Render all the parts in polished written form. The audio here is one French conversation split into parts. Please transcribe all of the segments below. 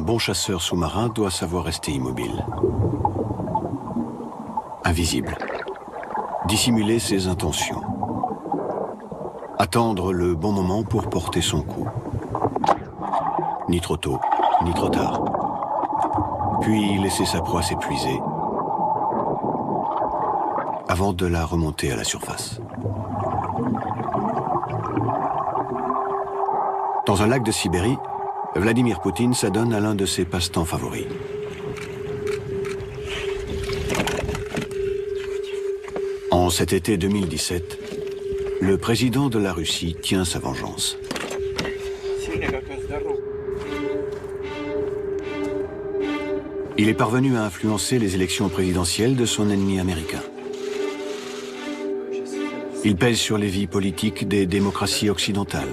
bon chasseur sous-marin doit savoir rester immobile. Invisible. Dissimuler ses intentions. Attendre le bon moment pour porter son coup. Ni trop tôt, ni trop tard. Puis laisser sa proie s'épuiser avant de la remonter à la surface. Dans un lac de Sibérie, Vladimir Poutine s'adonne à l'un de ses passe-temps favoris. En cet été 2017, le président de la Russie tient sa vengeance. Il est parvenu à influencer les élections présidentielles de son ennemi américain. Il pèse sur les vies politiques des démocraties occidentales.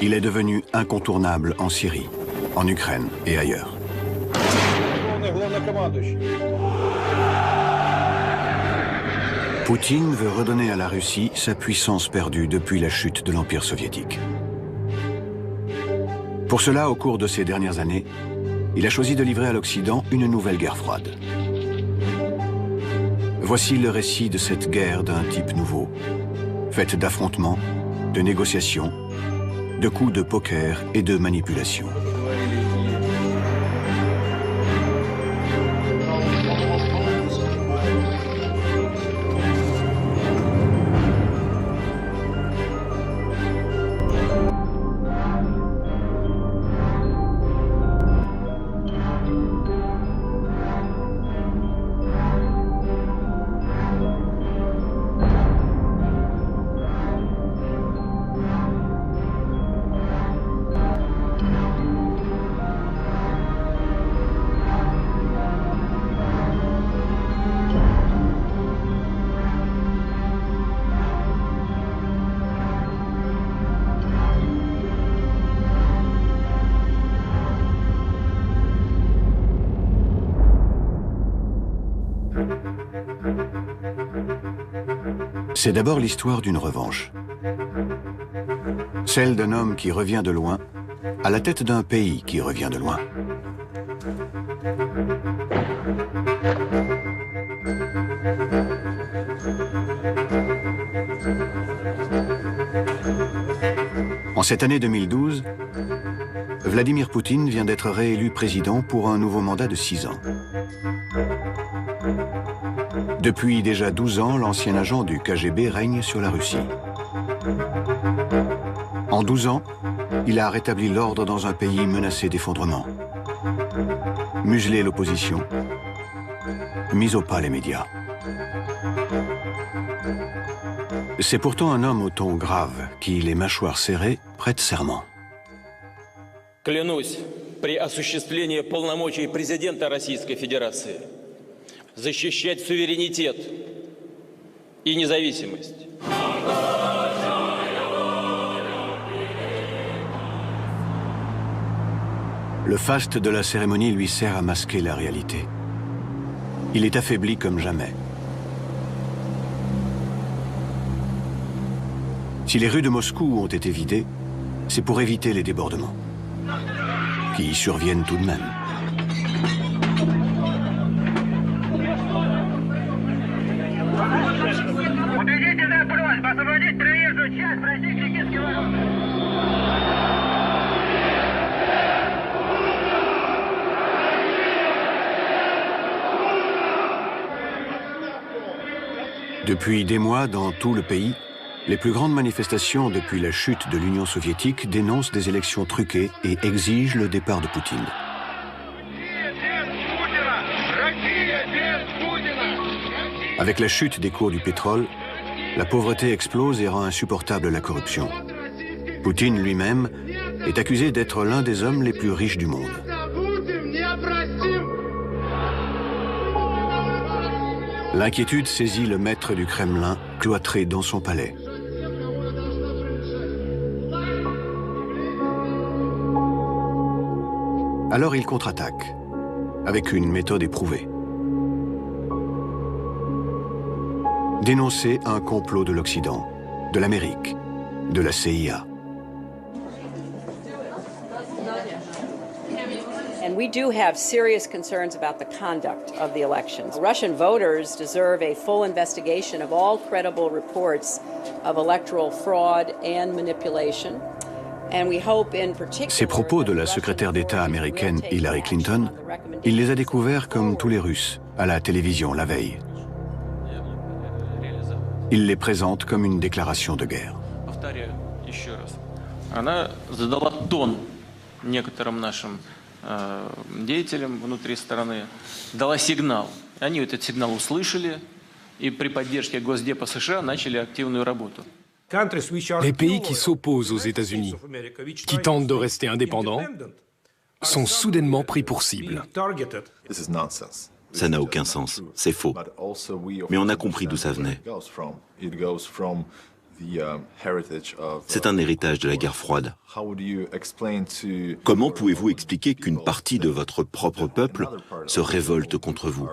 Il est devenu incontournable en Syrie, en Ukraine et ailleurs. Poutine veut redonner à la Russie sa puissance perdue depuis la chute de l'Empire soviétique. Pour cela, au cours de ces dernières années, il a choisi de livrer à l'Occident une nouvelle guerre froide. Voici le récit de cette guerre d'un type nouveau, faite d'affrontements, de négociations, de coups de poker et de manipulation. C'est d'abord l'histoire d'une revanche. Celle d'un homme qui revient de loin, à la tête d'un pays qui revient de loin. En cette année 2012, Vladimir Poutine vient d'être réélu président pour un nouveau mandat de 6 ans. Depuis déjà 12 ans, l'ancien agent du KGB règne sur la Russie. En 12 ans, il a rétabli l'ordre dans un pays menacé d'effondrement, muselé l'opposition, mis au pas les médias. C'est pourtant un homme au ton grave qui, les mâchoires serrées, prête serment. Клянусь при осуществлении полномочий президента Российской Федерации защищать суверенитет и независимость. Le faste de la cérémonie lui sert à masquer la réalité. Il est affaibli comme jamais. Si les rues de Moscou ont été vidées, c'est pour éviter les débordements, qui surviennent tout de même. Depuis des mois, dans tout le pays, les plus grandes manifestations depuis la chute de l'Union soviétique dénoncent des élections truquées et exigent le départ de Poutine. Avec la chute des cours du pétrole, la pauvreté explose et rend insupportable la corruption. Poutine lui-même est accusé d'être l'un des hommes les plus riches du monde. L'inquiétude saisit le maître du Kremlin, cloîtré dans son palais. Alors il contre-attaque, avec une méthode éprouvée. Dénoncer un complot de l'Occident, de l'Amérique, de la CIA. we do have serious concerns about the conduct of the elections. Russian voters deserve a full investigation of all credible reports of electoral fraud and manipulation. Ces propos de la secrétaire d'État américaine Hillary Clinton, il les a découverts comme tous les Russes, à la télévision la veille. Il les présente comme une déclaration de guerre. Она задала тон некоторым нашим деятелям внутри страны, дала сигнал. Они этот сигнал услышали и при поддержке Госдепа США начали активную работу. Les pays qui s'opposent aux États-Unis, qui tentent de rester indépendants, sont soudainement pris pour cible. Ça n'a aucun sens, c'est faux. Mais on a compris d'où ça venait. C'est un héritage de la guerre froide. Comment pouvez-vous expliquer qu'une partie de votre propre peuple se révolte contre vous?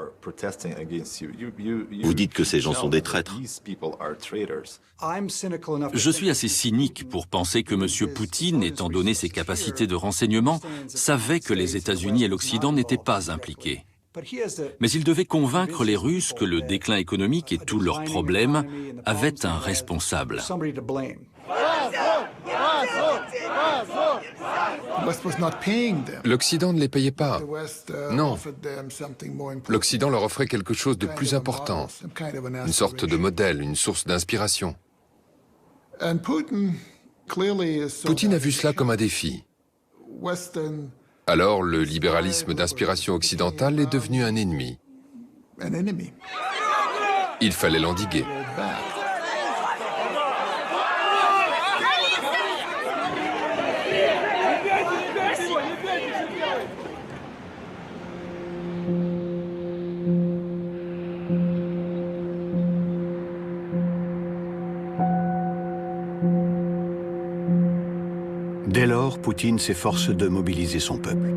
Vous dites que ces gens sont des traîtres. Je suis assez cynique pour penser que M. Poutine, étant donné ses capacités de renseignement, savait que les États-Unis et l'Occident n'étaient pas impliqués. Mais il devait convaincre les Russes que le déclin économique et tous leurs problèmes avaient un responsable. L'Occident ne les payait pas. Non. L'Occident leur offrait quelque chose de plus important, une sorte de modèle, une source d'inspiration. Poutine a vu cela comme un défi. Alors, le libéralisme d'inspiration occidentale est devenu un ennemi. Il fallait l'endiguer. Dès lors, Poutine s'efforce de mobiliser son peuple.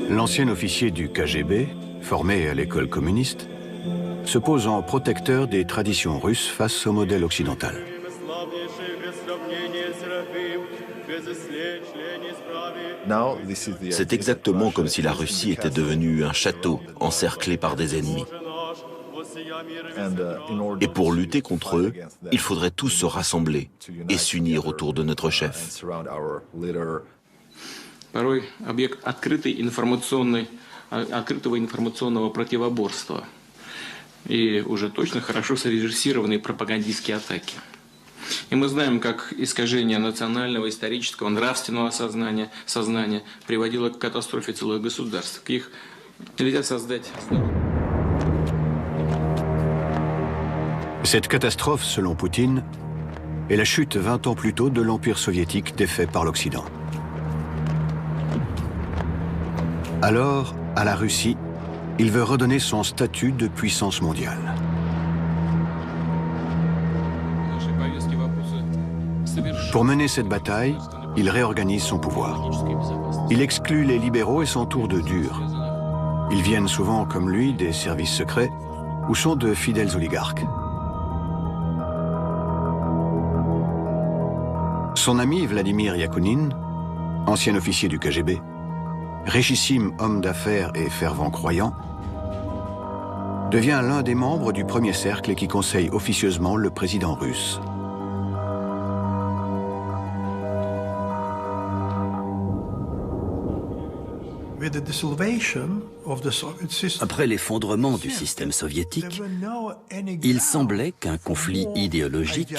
L'ancien officier du KGB, formé à l'école communiste, se pose en protecteur des traditions russes face au modèle occidental. C'est exactement comme si la Russie était devenue un château encerclé par des ennemis. Et pour lutter contre eux, il faudrait tous se rassembler et s'unir autour de notre chef. Порой объект открытого информационного противоборства и уже точно хорошо срежиссированные пропагандистские атаки. И мы знаем, как искажение национального, исторического, нравственного сознания приводило к катастрофе целых государств. Их нельзя создать. Cette catastrophe, selon Poutine, est la chute 20 ans plus tôt de l'Empire soviétique défait par l'Occident. Alors, à la Russie, il veut redonner son statut de puissance mondiale. Pour mener cette bataille, il réorganise son pouvoir. Il exclut les libéraux et s'entoure de durs. Ils viennent souvent, comme lui, des services secrets ou sont de fidèles oligarques. Son ami Vladimir Yakounine, ancien officier du KGB, richissime homme d'affaires et fervent croyant, devient l'un des membres du premier cercle qui conseille officieusement le président russe. Après l'effondrement du système soviétique, il semblait qu'un conflit idéologique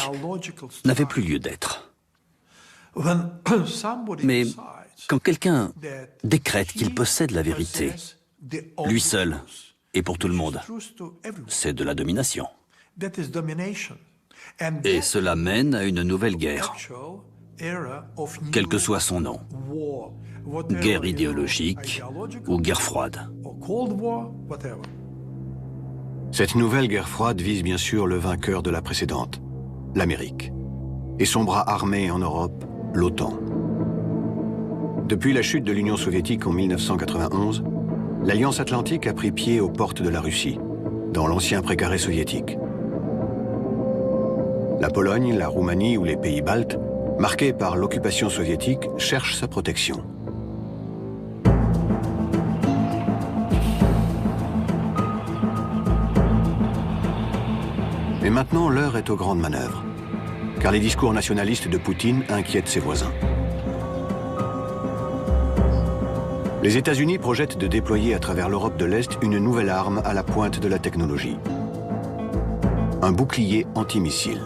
n'avait plus lieu d'être. Mais quand quelqu'un décrète qu'il possède la vérité, lui seul et pour tout le monde, c'est de la domination. Et cela mène à une nouvelle guerre, quel que soit son nom. Guerre idéologique ou guerre froide. Cette nouvelle guerre froide vise bien sûr le vainqueur de la précédente, l'Amérique, et son bras armé en Europe, l'OTAN. Depuis la chute de l'Union soviétique en 1991, l'Alliance Atlantique a pris pied aux portes de la Russie, dans l'ancien précaré soviétique. La Pologne, la Roumanie ou les pays baltes, marqués par l'occupation soviétique, cherchent sa protection. Mais maintenant, l'heure est aux grandes manœuvres, car les discours nationalistes de Poutine inquiètent ses voisins. Les États-Unis projettent de déployer à travers l'Europe de l'Est une nouvelle arme à la pointe de la technologie. Un bouclier antimissile.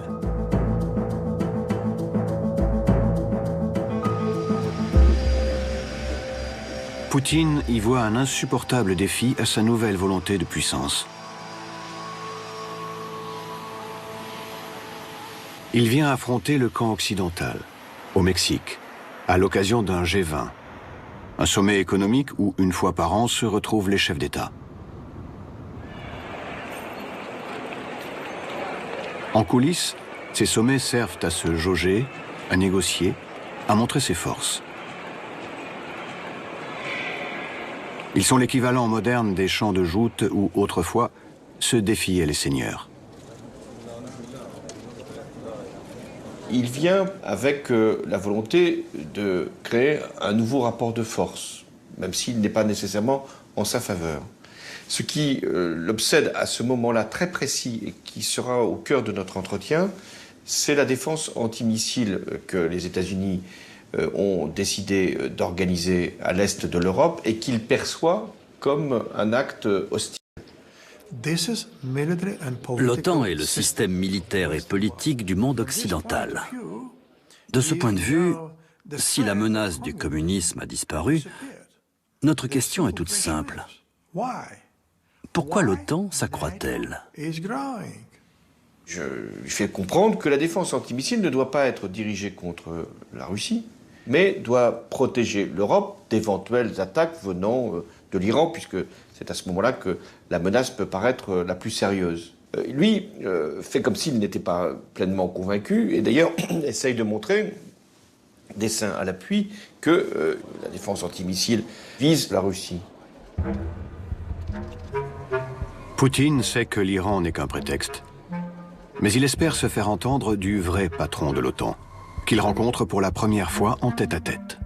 Poutine y voit un insupportable défi à sa nouvelle volonté de puissance. Il vient affronter le camp occidental, au Mexique, à l'occasion d'un G20, un sommet économique où, une fois par an, se retrouvent les chefs d'État. En coulisses, ces sommets servent à se jauger, à négocier, à montrer ses forces. Ils sont l'équivalent moderne des champs de joutes où, autrefois, se défiaient les seigneurs. Il vient avec la volonté de créer un nouveau rapport de force, même s'il n'est pas nécessairement en sa faveur. Ce qui l'obsède à ce moment-là très précis et qui sera au cœur de notre entretien, c'est la défense antimissile que les États-Unis ont décidé d'organiser à l'est de l'Europe et qu'il perçoit comme un acte hostile. L'OTAN est le système militaire et politique du monde occidental. De ce point de vue, si la menace du communisme a disparu, notre question est toute simple. Pourquoi l'OTAN s'accroît-elle? Je lui fais comprendre que la défense antimissile ne doit pas être dirigée contre la Russie, mais doit protéger l'Europe d'éventuelles attaques venant de l'Iran, puisque c'est à ce moment-là que la menace peut paraître la plus sérieuse. Lui fait comme s'il n'était pas pleinement convaincu, et d'ailleurs essaye de montrer, dessin à l'appui, que la défense antimissile vise la Russie. Poutine sait que l'Iran n'est qu'un prétexte, mais il espère se faire entendre du vrai patron de l'OTAN, qu'il rencontre pour la première fois en tête-à-tête.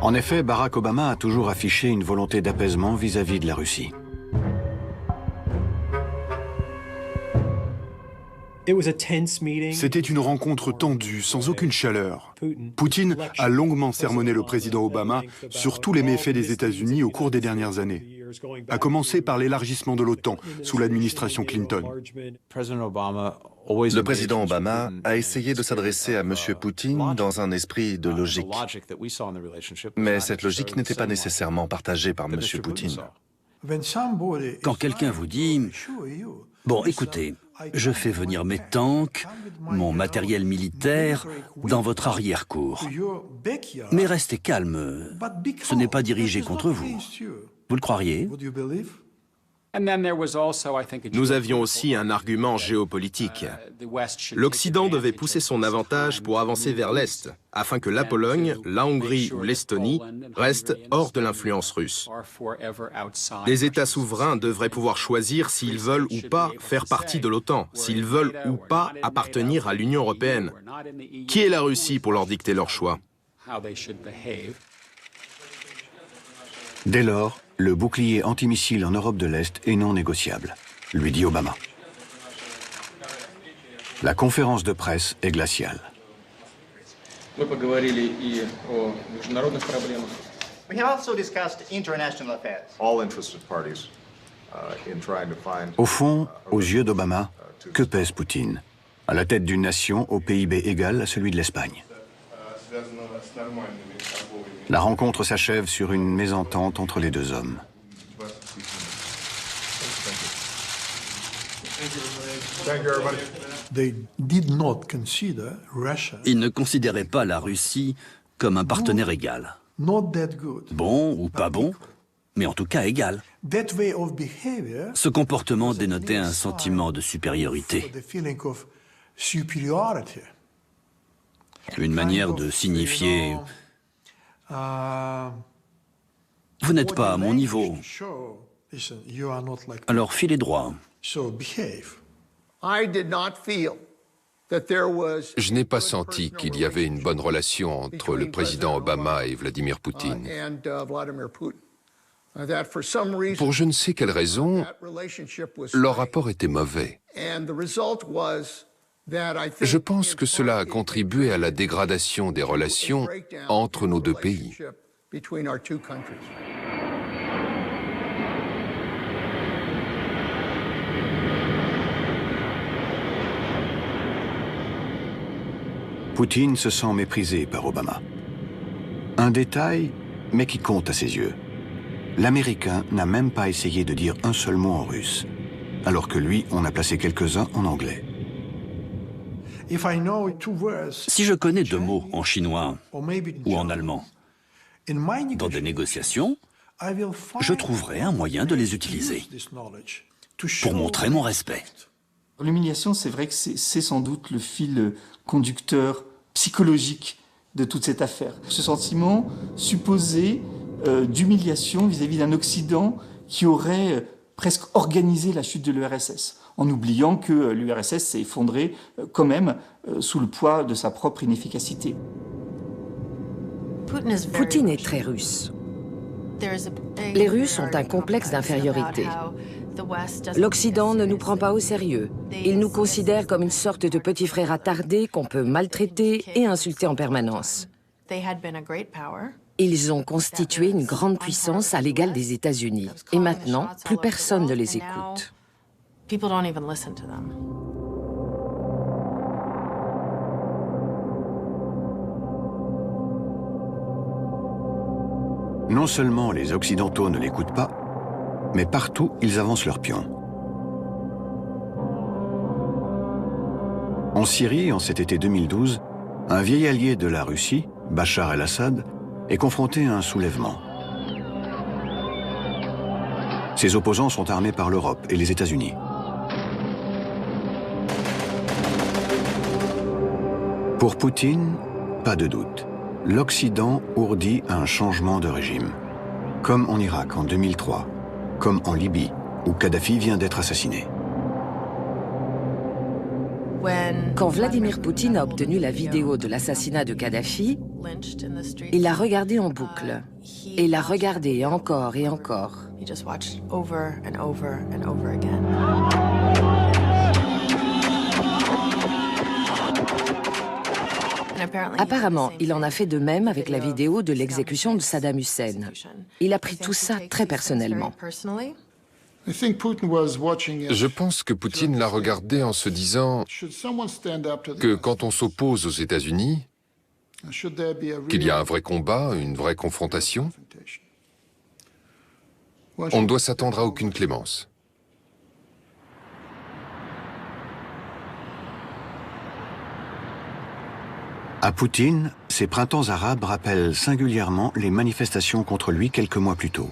En effet, Barack Obama a toujours affiché une volonté d'apaisement vis-à-vis de la Russie. C'était une rencontre tendue, sans aucune chaleur. Poutine a longuement sermonné le président Obama sur tous les méfaits des États-Unis au cours des dernières années, à commencer par l'élargissement de l'OTAN sous l'administration Clinton. Le président Obama a essayé de s'adresser à M. Poutine dans un esprit de logique. Mais cette logique n'était pas nécessairement partagée par M. Poutine. Quand quelqu'un vous dit « Bon, écoutez, je fais venir mes tanks, mon matériel militaire dans votre arrière-cour. Mais restez calme, ce n'est pas dirigé contre vous. » Vous le croiriez? Nous avions aussi un argument géopolitique. L'Occident devait pousser son avantage pour avancer vers l'Est, afin que la Pologne, la Hongrie ou l'Estonie restent hors de l'influence russe. Les États souverains devraient pouvoir choisir s'ils veulent ou pas faire partie de l'OTAN, s'ils veulent ou pas appartenir à l'Union européenne. Qui est la Russie pour leur dicter leur choix? Dès lors, le bouclier antimissile en Europe de l'Est est non négociable, lui dit Obama. La conférence de presse est glaciale. We have also discussed international affairs. All interested parties in trying to find. Au fond, aux yeux d'Obama, que pèse Poutine, à la tête d'une nation au PIB égal à celui de l'Espagne? La rencontre s'achève sur une mésentente entre les deux hommes. Ils ne considéraient pas la Russie comme un partenaire égal. Bon ou pas bon, mais en tout cas égal. Ce comportement dénotait un sentiment de supériorité. Une manière de signifier « Vous n'êtes pas à mon niveau, alors filez droit ». Je n'ai pas senti qu'il y avait une bonne relation entre le président Obama et Vladimir Poutine. Pour je ne sais quelle raison, leur rapport était mauvais. Je pense que cela a contribué à la dégradation des relations entre nos deux pays. Poutine se sent méprisé par Obama. Un détail, mais qui compte à ses yeux. L'Américain n'a même pas essayé de dire un seul mot en russe, alors que lui, on a placé quelques-uns en anglais. Si je connais 2 mots en chinois ou en allemand, dans des négociations, je trouverai un moyen de les utiliser pour montrer mon respect. L'humiliation, c'est vrai que c'est sans doute le fil conducteur psychologique de toute cette affaire. Ce sentiment supposé d'humiliation vis-à-vis d'un Occident qui aurait presque organisé la chute de l'URSS, en oubliant que l'URSS s'est effondrée quand même sous le poids de sa propre inefficacité. Poutine est très russe. Les Russes ont un complexe d'infériorité. L'Occident ne nous prend pas au sérieux. Il nous considère comme une sorte de petit frère attardé qu'on peut maltraiter et insulter en permanence. Ils ont constitué une grande puissance à l'égal des États-Unis. Et maintenant, plus personne ne les écoute. Non seulement les Occidentaux ne l'écoutent pas, mais partout, ils avancent leurs pions. En Syrie, en cet été 2012, un vieil allié de la Russie, Bachar el-Assad, est confronté à un soulèvement. Ses opposants sont armés par l'Europe et les États-Unis. Pour Poutine, pas de doute, l'Occident ourdit un changement de régime, comme en Irak en 2003, comme en Libye, où Kadhafi vient d'être assassiné. Quand Vladimir Poutine a obtenu la vidéo de l'assassinat de Kadhafi, il l'a regardée en boucle, et l'a regardée encore et encore. Apparemment, il en a fait de même avec la vidéo de l'exécution de Saddam Hussein. Il a pris tout ça très personnellement. Je pense que Poutine l'a regardé en se disant que quand on s'oppose aux États-Unis, qu'il y a un vrai combat, une vraie confrontation, on ne doit s'attendre à aucune clémence. À Poutine, ces printemps arabes rappellent singulièrement les manifestations contre lui quelques mois plus tôt.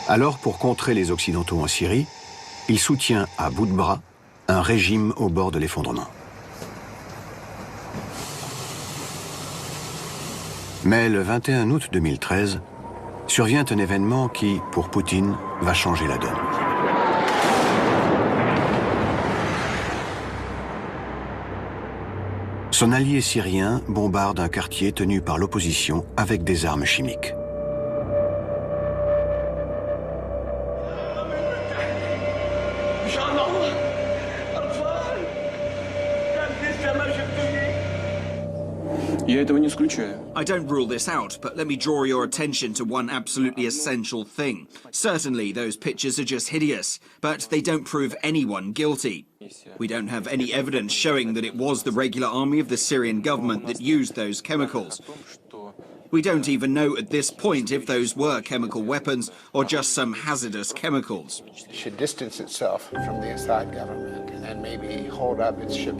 Alors, pour contrer les Occidentaux en Syrie, il soutient à bout de bras un régime au bord de l'effondrement. Mais le 21 août 2013, survient un événement qui, pour Poutine, va changer la donne. Son allié syrien bombarde un quartier tenu par l'opposition avec des armes chimiques. I don't rule this out, but let me draw your attention to one absolutely essential thing. Certainly, those pictures are just hideous, but they don't prove anyone guilty. We don't have any evidence showing that it was the regular army of the Syrian government that used those chemicals. We don't even know at this point if those were chemical weapons or just some hazardous chemicals.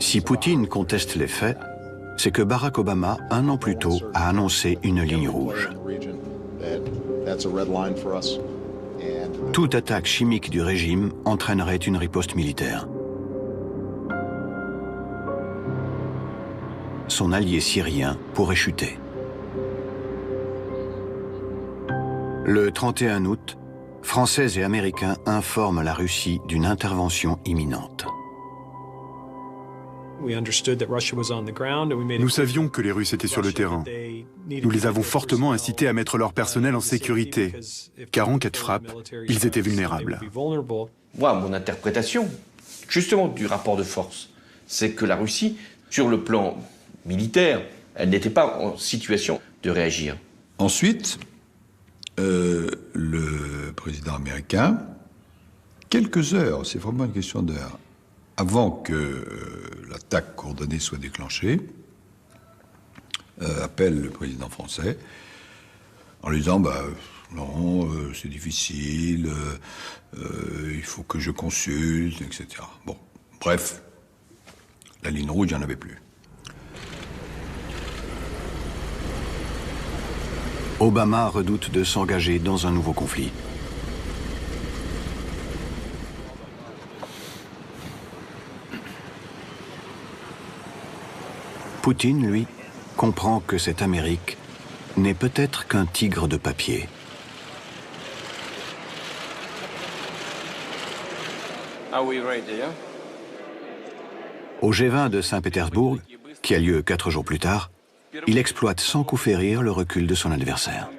Si Poutine conteste les faits, c'est que Barack Obama, un an plus tôt, a annoncé une ligne rouge. Toute attaque chimique du régime entraînerait une riposte militaire. Son allié syrien pourrait chuter. Le 31 août, Français et Américains informent la Russie d'une intervention imminente. Nous savions que les Russes étaient sur le terrain. Nous les avons fortement incités à mettre leur personnel en sécurité, car en cas de frappe, ils étaient vulnérables. Moi, mon interprétation, justement, du rapport de force, c'est que la Russie, sur le plan militaire, elle n'était pas en situation de réagir. Ensuite, le président américain, quelques heures, c'est vraiment une question d'heures, avant que l'attaque coordonnée soit déclenchée, appelle le président français en lui disant non, c'est difficile, il faut que je consulte, etc. Bon, bref, la ligne rouge, il n'y en avait plus. Obama redoute de s'engager dans un nouveau conflit. Poutine, lui, comprend que cette Amérique n'est peut-être qu'un tigre de papier. Au G20 de Saint-Pétersbourg, qui a lieu 4 jours plus tard, il exploite sans coup férir le recul de son adversaire.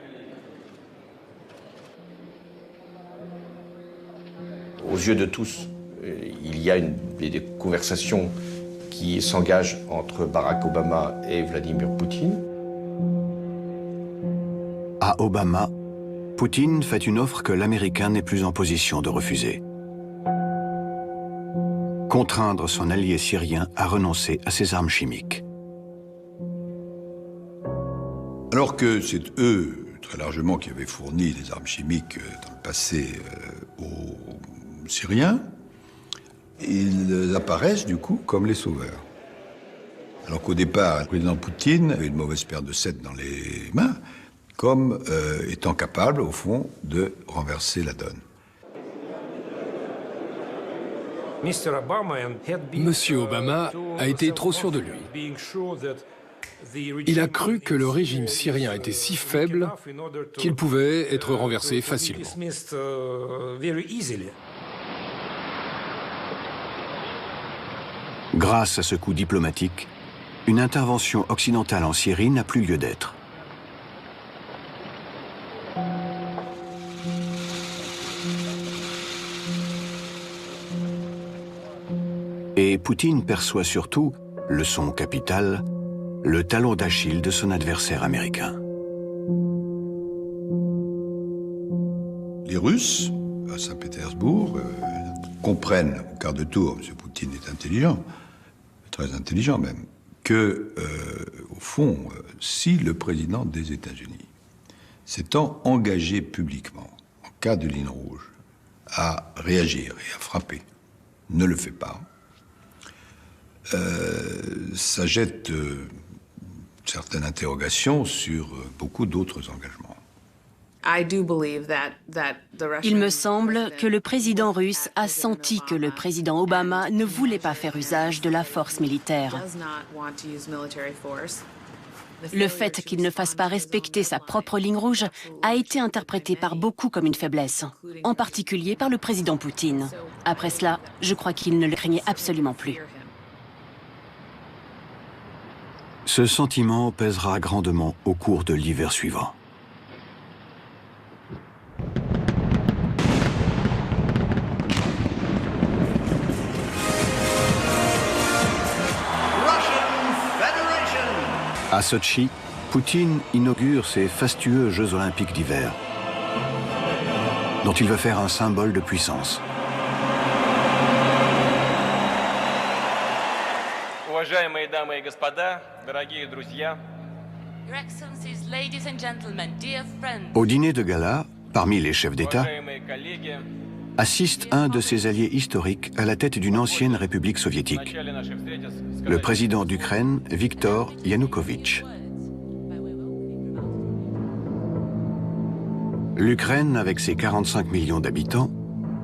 Aux yeux de tous, il y a des conversations qui s'engagent entre Barack Obama et Vladimir Poutine. À Obama, Poutine fait une offre que l'Américain n'est plus en position de refuser. Contraindre son allié syrien à renoncer à ses armes chimiques. Alors que c'est eux, très largement, qui avaient fourni des armes chimiques dans le passé aux Syriens, ils apparaissent du coup comme les sauveurs. Alors qu'au départ, le président Poutine avait une mauvaise paire de 7 dans les mains, comme étant capable, au fond, de renverser la donne. Monsieur Obama a été trop sûr de lui. Il a cru que le régime syrien était si faible qu'il pouvait être renversé facilement. Grâce à ce coup diplomatique, une intervention occidentale en Syrie n'a plus lieu d'être. Et Poutine perçoit surtout, leçon capitale, le talon d'Achille de son adversaire américain. Les Russes, à Saint-Pétersbourg, comprennent au quart de tour, M. Poutine est intelligent, très intelligent même, que, au fond, si le président des États-Unis s'étant engagé publiquement, en cas de ligne rouge, à réagir et à frapper, ne le fait pas, ça jette certaines interrogations sur beaucoup d'autres engagements. Il me semble que le président russe a senti que le président Obama ne voulait pas faire usage de la force militaire. Le fait qu'il ne fasse pas respecter sa propre ligne rouge a été interprété par beaucoup comme une faiblesse, en particulier par le président Poutine. Après cela, je crois qu'il ne le craignait absolument plus. Ce sentiment pèsera grandement au cours de l'hiver suivant. À Sotchi, Poutine inaugure ses fastueux Jeux olympiques d'hiver, dont il veut faire un symbole de puissance. Уважаемые дамы и господа, дорогие друзья. Au dîner de gala, parmi les chefs d'État, assiste un de ses alliés historiques à la tête d'une ancienne république soviétique, le président d'Ukraine, Viktor Yanukovych. L'Ukraine, avec ses 45 millions d'habitants,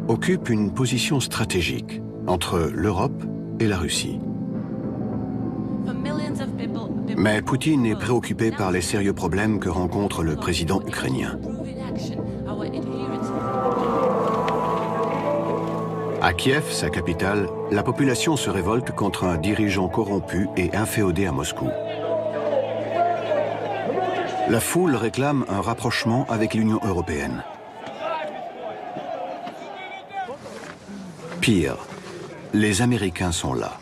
occupe une position stratégique entre l'Europe et la Russie. Mais Poutine est préoccupé par les sérieux problèmes que rencontre le président ukrainien. À Kiev, sa capitale, la population se révolte contre un dirigeant corrompu et inféodé à Moscou. La foule réclame un rapprochement avec l'Union européenne. Pire, les Américains sont là.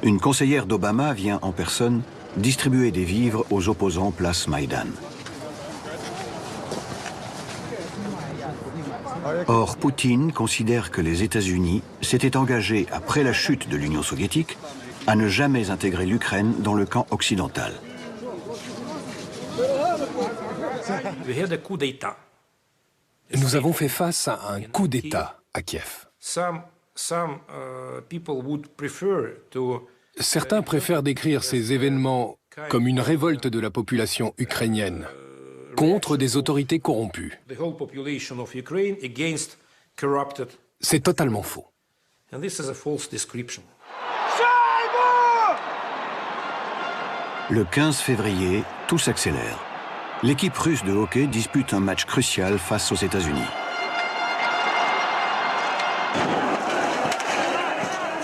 Une conseillère d'Obama vient en personne distribuer des vivres aux opposants place Maïdan. Or, Poutine considère que les États-Unis s'étaient engagés, après la chute de l'Union soviétique, à ne jamais intégrer l'Ukraine dans le camp occidental. Nous avons fait face à un coup d'État à Kiev. Certains préfèrent décrire ces événements comme une révolte de la population ukrainienne contre des autorités corrompues. C'est totalement faux. Le 15 février, tout s'accélère. L'équipe russe de hockey dispute un match crucial face aux États-Unis.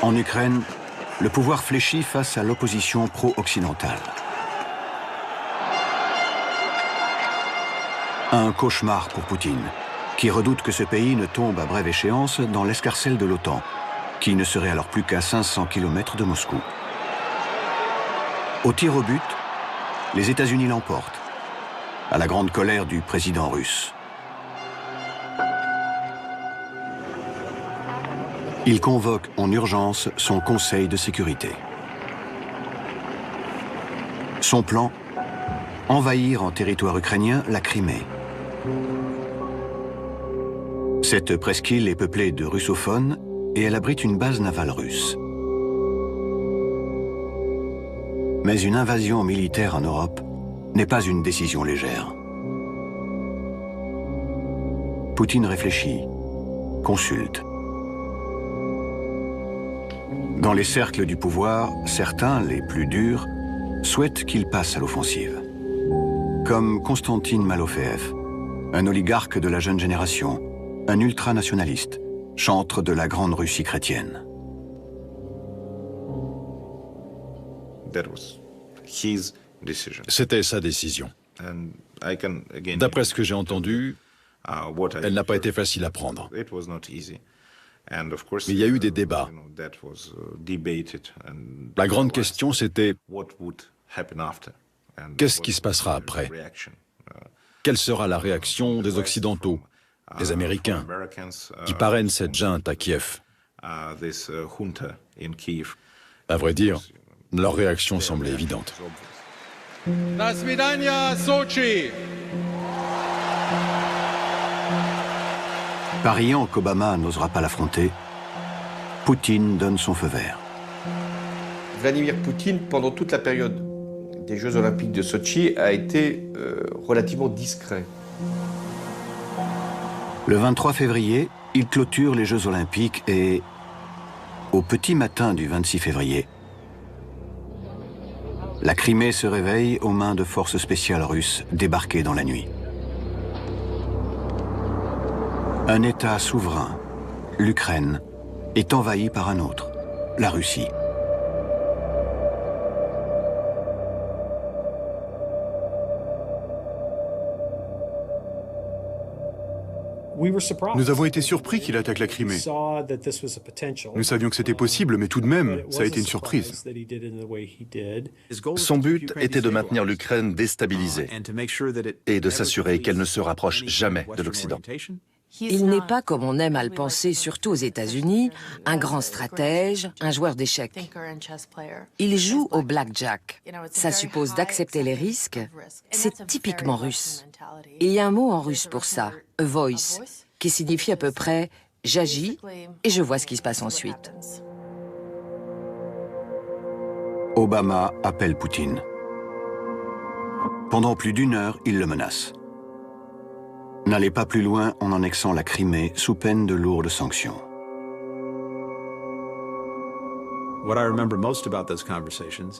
En Ukraine, le pouvoir fléchit face à l'opposition pro-occidentale. Un cauchemar pour Poutine, qui redoute que ce pays ne tombe à brève échéance dans l'escarcelle de l'OTAN, qui ne serait alors plus qu'à 500 km de Moscou. Au tir au but, les États-Unis l'emportent, à la grande colère du président russe. Il convoque en urgence son Conseil de sécurité. Son plan, envahir en territoire ukrainien la Crimée. Cette presqu'île est peuplée de russophones et elle abrite une base navale russe. Mais une invasion militaire en Europe n'est pas une décision légère. Poutine réfléchit, consulte. Dans les cercles du pouvoir, certains, les plus durs, souhaitent qu'il passe à l'offensive. Comme Konstantin Malofeev, un oligarque de la jeune génération, un ultranationaliste, chantre de la grande Russie chrétienne. C'était sa décision. D'après ce que j'ai entendu, elle n'a pas été facile à prendre. Mais il y a eu des débats. La grande question, c'était qu'est-ce qui se passera après? Quelle sera la réaction des Occidentaux, des Américains, qui parrainent cette junte à Kiev? À vrai dire, leur réaction semblait évidente. Pariant qu'Obama n'osera pas l'affronter, Poutine donne son feu vert. Vladimir Poutine, pendant toute la période des Jeux Olympiques de Sotchi, a été relativement discret. Le 23 février, il clôture les Jeux Olympiques et, au petit matin du 26 février, la Crimée se réveille aux mains de forces spéciales russes débarquées dans la nuit. Un État souverain, l'Ukraine, est envahi par un autre, la Russie. Nous avons été surpris qu'il attaque la Crimée. Nous savions que c'était possible, mais tout de même, ça a été une surprise. Son but était de maintenir l'Ukraine déstabilisée et de s'assurer qu'elle ne se rapproche jamais de l'Occident. Il n'est pas, comme on aime à le penser, surtout aux États-Unis, un grand stratège, un joueur d'échecs. Il joue au blackjack. Ça suppose d'accepter les risques. C'est typiquement russe. Il y a un mot en russe pour ça, a voice, qui signifie à peu près « j'agis et je vois ce qui se passe ensuite ». Obama appelle Poutine. Pendant plus d'1 heure, il le menace. N'allez pas plus loin en annexant la Crimée sous peine de lourdes sanctions.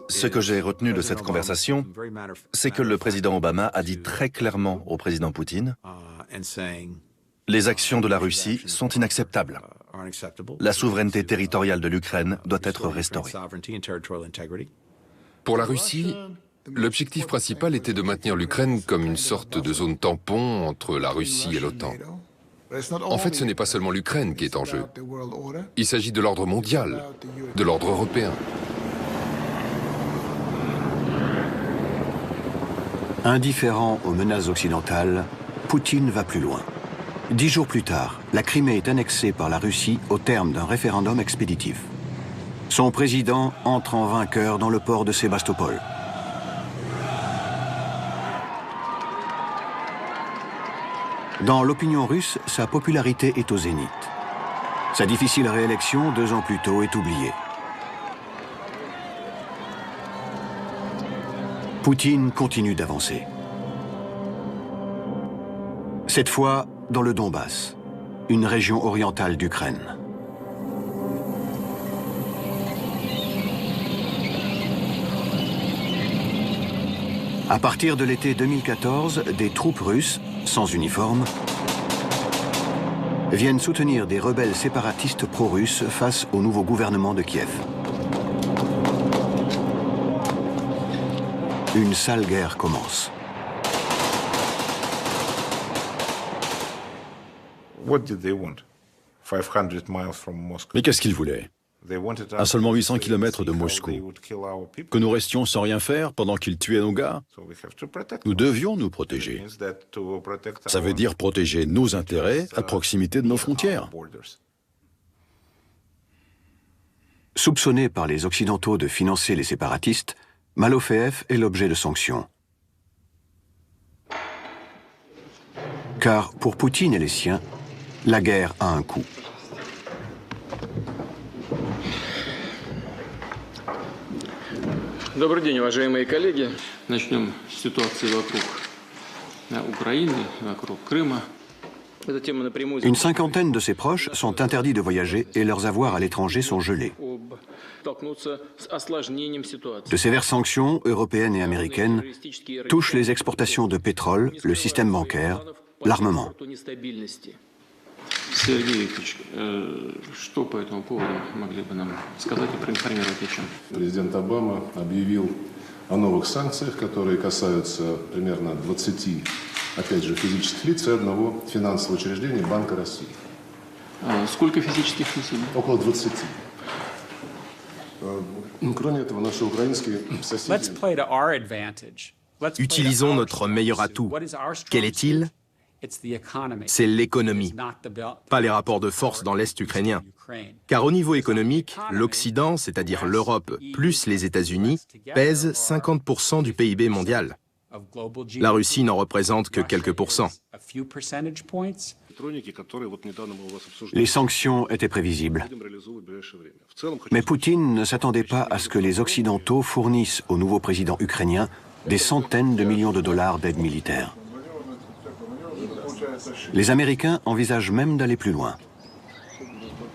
Ce que j'ai retenu de cette conversation, c'est que le président Obama a dit très clairement au président Poutine « Les actions de la Russie sont inacceptables. La souveraineté territoriale de l'Ukraine doit être restaurée. Pour la Russie, l'objectif principal était de maintenir l'Ukraine comme une sorte de zone tampon entre la Russie et l'OTAN. En fait, ce n'est pas seulement l'Ukraine qui est en jeu. Il s'agit de l'ordre mondial, de l'ordre européen. Indifférent aux menaces occidentales, Poutine va plus loin. 10 jours plus tard, la Crimée est annexée par la Russie au terme d'un référendum expéditif. Son président entre en vainqueur dans le port de Sébastopol. Dans l'opinion russe, sa popularité est au zénith. Sa difficile réélection 2 ans plus tôt est oubliée. Poutine continue d'avancer. Cette fois, dans le Donbass, une région orientale d'Ukraine. À partir de l'été 2014, des troupes russes, sans uniforme, viennent soutenir des rebelles séparatistes pro-russes face au nouveau gouvernement de Kiev. Une sale guerre commence. Mais qu'est-ce qu'ils voulaient? À seulement 800 km de Moscou. Que nous restions sans rien faire pendant qu'ils tuaient nos gars? Nous devions nous protéger. Ça veut dire protéger nos intérêts à proximité de nos frontières. Soupçonné par les Occidentaux de financer les séparatistes, Malofeev est l'objet de sanctions. Car pour Poutine et les siens, la guerre a un coût. Добрый день, уважаемые коллеги. Начнем с ситуации вокруг Украины, вокруг Крыма. Une cinquantaine de ses proches sont interdits de voyager et leurs avoirs à l'étranger sont gelés. De sévères sanctions européennes et américaines touchent les exportations de pétrole, le système bancaire, l'armement. Сергей Викторович, что по этому поводу могли бы нам сказать и проинформировать о чем? Президент Обама объявил о новых санкциях, которые касаются примерно 20, опять же, физических лиц и одного финансового учреждения Банка России. Сколько физических лиц? Около 20. Кроме этого, наши украинские соседи... Utilisons notre meilleur atout. Quel est-il? C'est l'économie, pas les rapports de force dans l'Est ukrainien. Car au niveau économique, l'Occident, c'est-à-dire l'Europe plus les États-Unis, pèse 50% du PIB mondial. La Russie n'en représente que quelques pourcents. Les sanctions étaient prévisibles. Mais Poutine ne s'attendait pas à ce que les Occidentaux fournissent au nouveau président ukrainien des centaines de millions de dollars d'aide militaire. Les Américains envisagent même d'aller plus loin.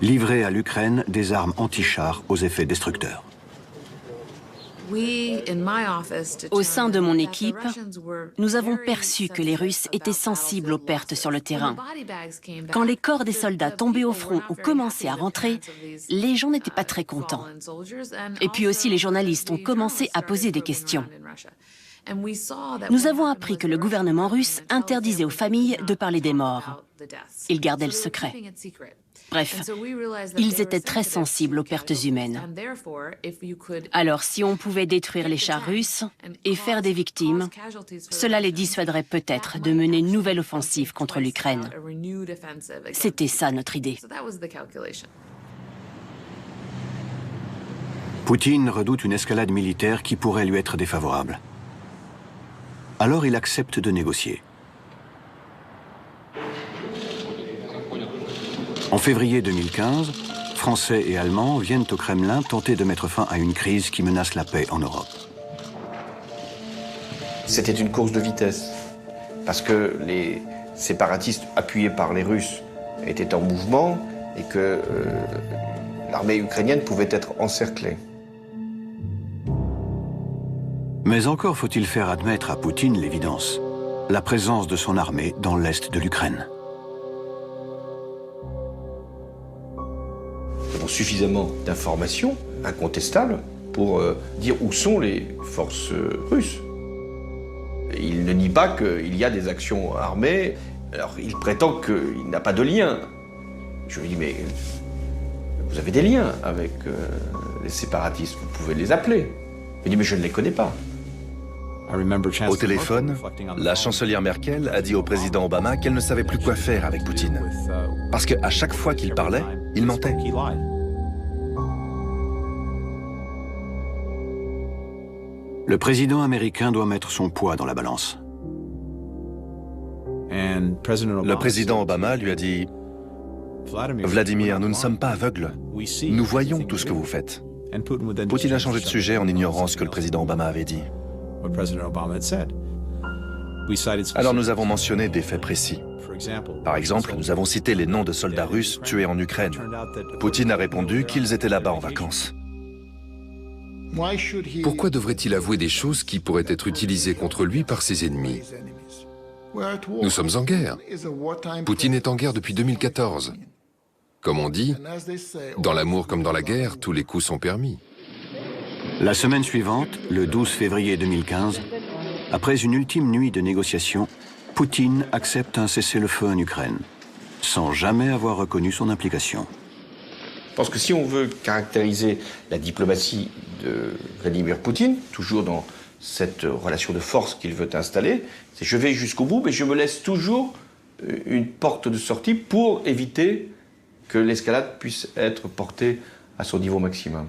Livrer à l'Ukraine des armes anti-chars aux effets destructeurs. Au sein de mon équipe, nous avons perçu que les Russes étaient sensibles aux pertes sur le terrain. Quand les corps des soldats tombés au front ont commencé à rentrer, les gens n'étaient pas très contents. Et puis aussi les journalistes ont commencé à poser des questions. Nous avons appris que le gouvernement russe interdisait aux familles de parler des morts. Ils gardaient le secret. Bref, ils étaient très sensibles aux pertes humaines. Alors, si on pouvait détruire les chars russes et faire des victimes, cela les dissuaderait peut-être de mener une nouvelle offensive contre l'Ukraine. C'était ça notre idée. Poutine redoute une escalade militaire qui pourrait lui être défavorable. Alors il accepte de négocier. En février 2015, Français et Allemands viennent au Kremlin tenter de mettre fin à une crise qui menace la paix en Europe. C'était une course de vitesse, parce que les séparatistes appuyés par les Russes étaient en mouvement et que l'armée ukrainienne pouvait être encerclée. Mais encore faut-il faire admettre à Poutine l'évidence, la présence de son armée dans l'est de l'Ukraine. suffisamment d'informations incontestables pour dire où sont les forces russes. Il ne nie pas qu'il y a des actions armées. Alors, il prétend qu'il n'a pas de lien. Je lui dis, mais vous avez des liens avec les séparatistes, vous pouvez les appeler. Il dit, mais je ne les connais pas. Au téléphone, la chancelière Merkel a dit au président Obama qu'elle ne savait plus quoi faire avec Poutine. Parce qu'à chaque fois qu'il parlait, il mentait. Le président américain doit mettre son poids dans la balance. Le président Obama lui a dit « Vladimir, nous ne sommes pas aveugles. Nous voyons tout ce que vous faites. » Poutine a changé de sujet en ignorant ce que le président Obama avait dit. Alors nous avons mentionné des faits précis. Par exemple, nous avons cité les noms de soldats russes tués en Ukraine. Poutine a répondu qu'ils étaient là-bas en vacances. Pourquoi devrait-il avouer des choses qui pourraient être utilisées contre lui par ses ennemis? Nous sommes en guerre. Poutine est en guerre depuis 2014. Comme on dit, dans l'amour comme dans la guerre, tous les coups sont permis. La semaine suivante, le 12 février 2015, après une ultime nuit de négociations, Poutine accepte un cessez-le-feu en Ukraine, sans jamais avoir reconnu son implication. Je pense que si on veut caractériser la diplomatie de Vladimir Poutine, toujours dans cette relation de force qu'il veut installer, c'est je vais jusqu'au bout, mais je me laisse toujours une porte de sortie pour éviter que l'escalade puisse être portée à son niveau maximum.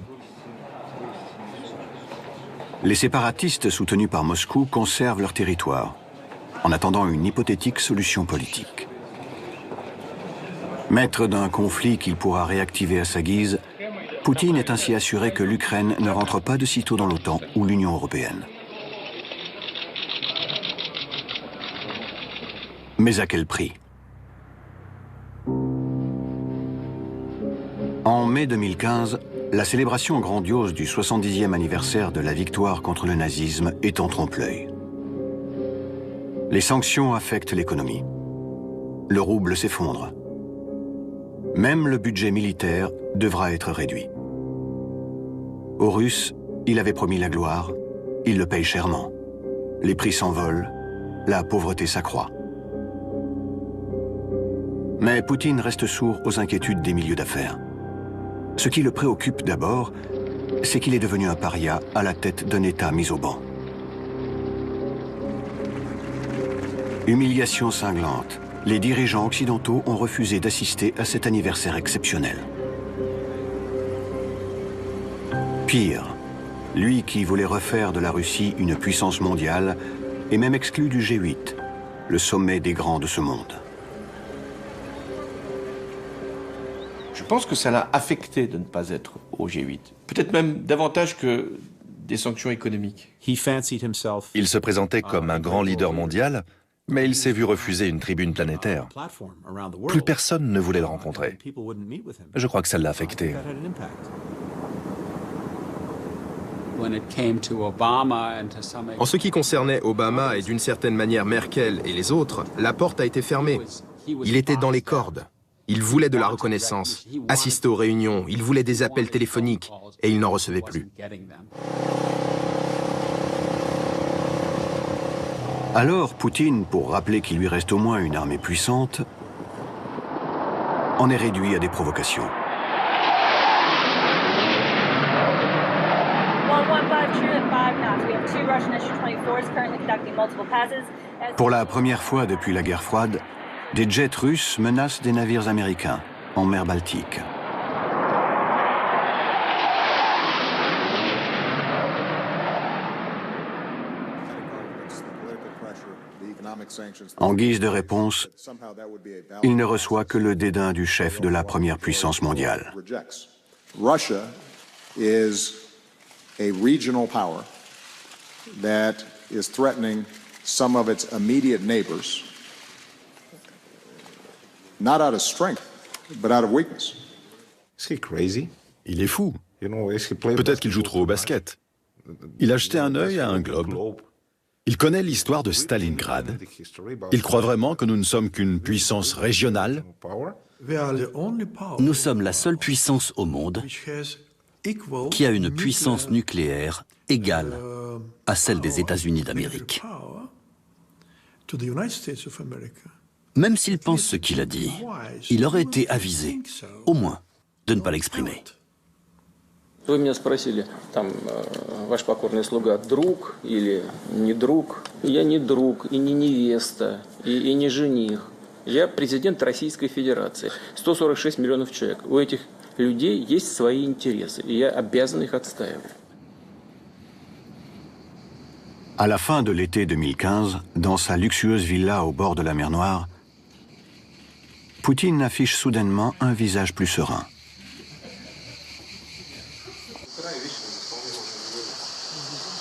Les séparatistes soutenus par Moscou conservent leur territoire, en attendant une hypothétique solution politique. Maître d'un conflit qu'il pourra réactiver à sa guise, Poutine est ainsi assuré que l'Ukraine ne rentre pas de sitôt dans l'OTAN ou l'Union européenne. Mais à quel prix? En mai 2015, la célébration grandiose du 70e anniversaire de la victoire contre le nazisme est en trompe-l'œil. Les sanctions affectent l'économie. Le rouble s'effondre. Même le budget militaire devra être réduit. Aux Russes, il avait promis la gloire, ils le payent chèrement. Les prix s'envolent, la pauvreté s'accroît. Mais Poutine reste sourd aux inquiétudes des milieux d'affaires. Ce qui le préoccupe d'abord, c'est qu'il est devenu un paria à la tête d'un État mis au ban. Humiliation cinglante. Les dirigeants occidentaux ont refusé d'assister à cet anniversaire exceptionnel. Pire, lui qui voulait refaire de la Russie une puissance mondiale est même exclu du G8, le sommet des grands de ce monde. Je pense que ça l'a affecté de ne pas être au G8. Peut-être même davantage que des sanctions économiques. Il se présentait comme un grand leader mondial, mais il s'est vu refuser une tribune planétaire. Plus personne ne voulait le rencontrer. Je crois que ça l'a affecté. En ce qui concernait Obama et d'une certaine manière Merkel et les autres, la porte a été fermée. Il était dans les cordes. Il voulait de la reconnaissance, assister aux réunions, il voulait des appels téléphoniques et il n'en recevait plus. Alors Poutine, pour rappeler qu'il lui reste au moins une armée puissante, en est réduit à des provocations. Pour la première fois depuis la guerre froide, des jets russes menacent des navires américains en mer Baltique. En guise de réponse, il ne reçoit que le dédain du chef de la première puissance mondiale. Russia is a regional power that is threatening some of its immediate neighbors, not out of strength, but out of weakness. Il est fou. Peut-être qu'il joue trop au basket. Il a jeté un œil à un globe. Il connaît l'histoire de Stalingrad. Il croit vraiment que nous ne sommes qu'une puissance régionale. Nous sommes la seule puissance au monde qui a une puissance nucléaire égale à celle des États-Unis d'Amérique. Même s'il pense ce qu'il a dit, il aurait été avisé, au moins, de ne pas l'exprimer. Вы меня спросили, там, ваш покорный слуга, друг или не друг? Я не друг, и не невеста, и не жених. Я президент Российской Федерации. 146 миллионов человек. У этих людей есть свои интересы, и я обязан их отстаивать. À la fin de l'été 2015, dans sa luxueuse villa au bord de la mer Noire, Poutine affiche soudainement un visage plus serein.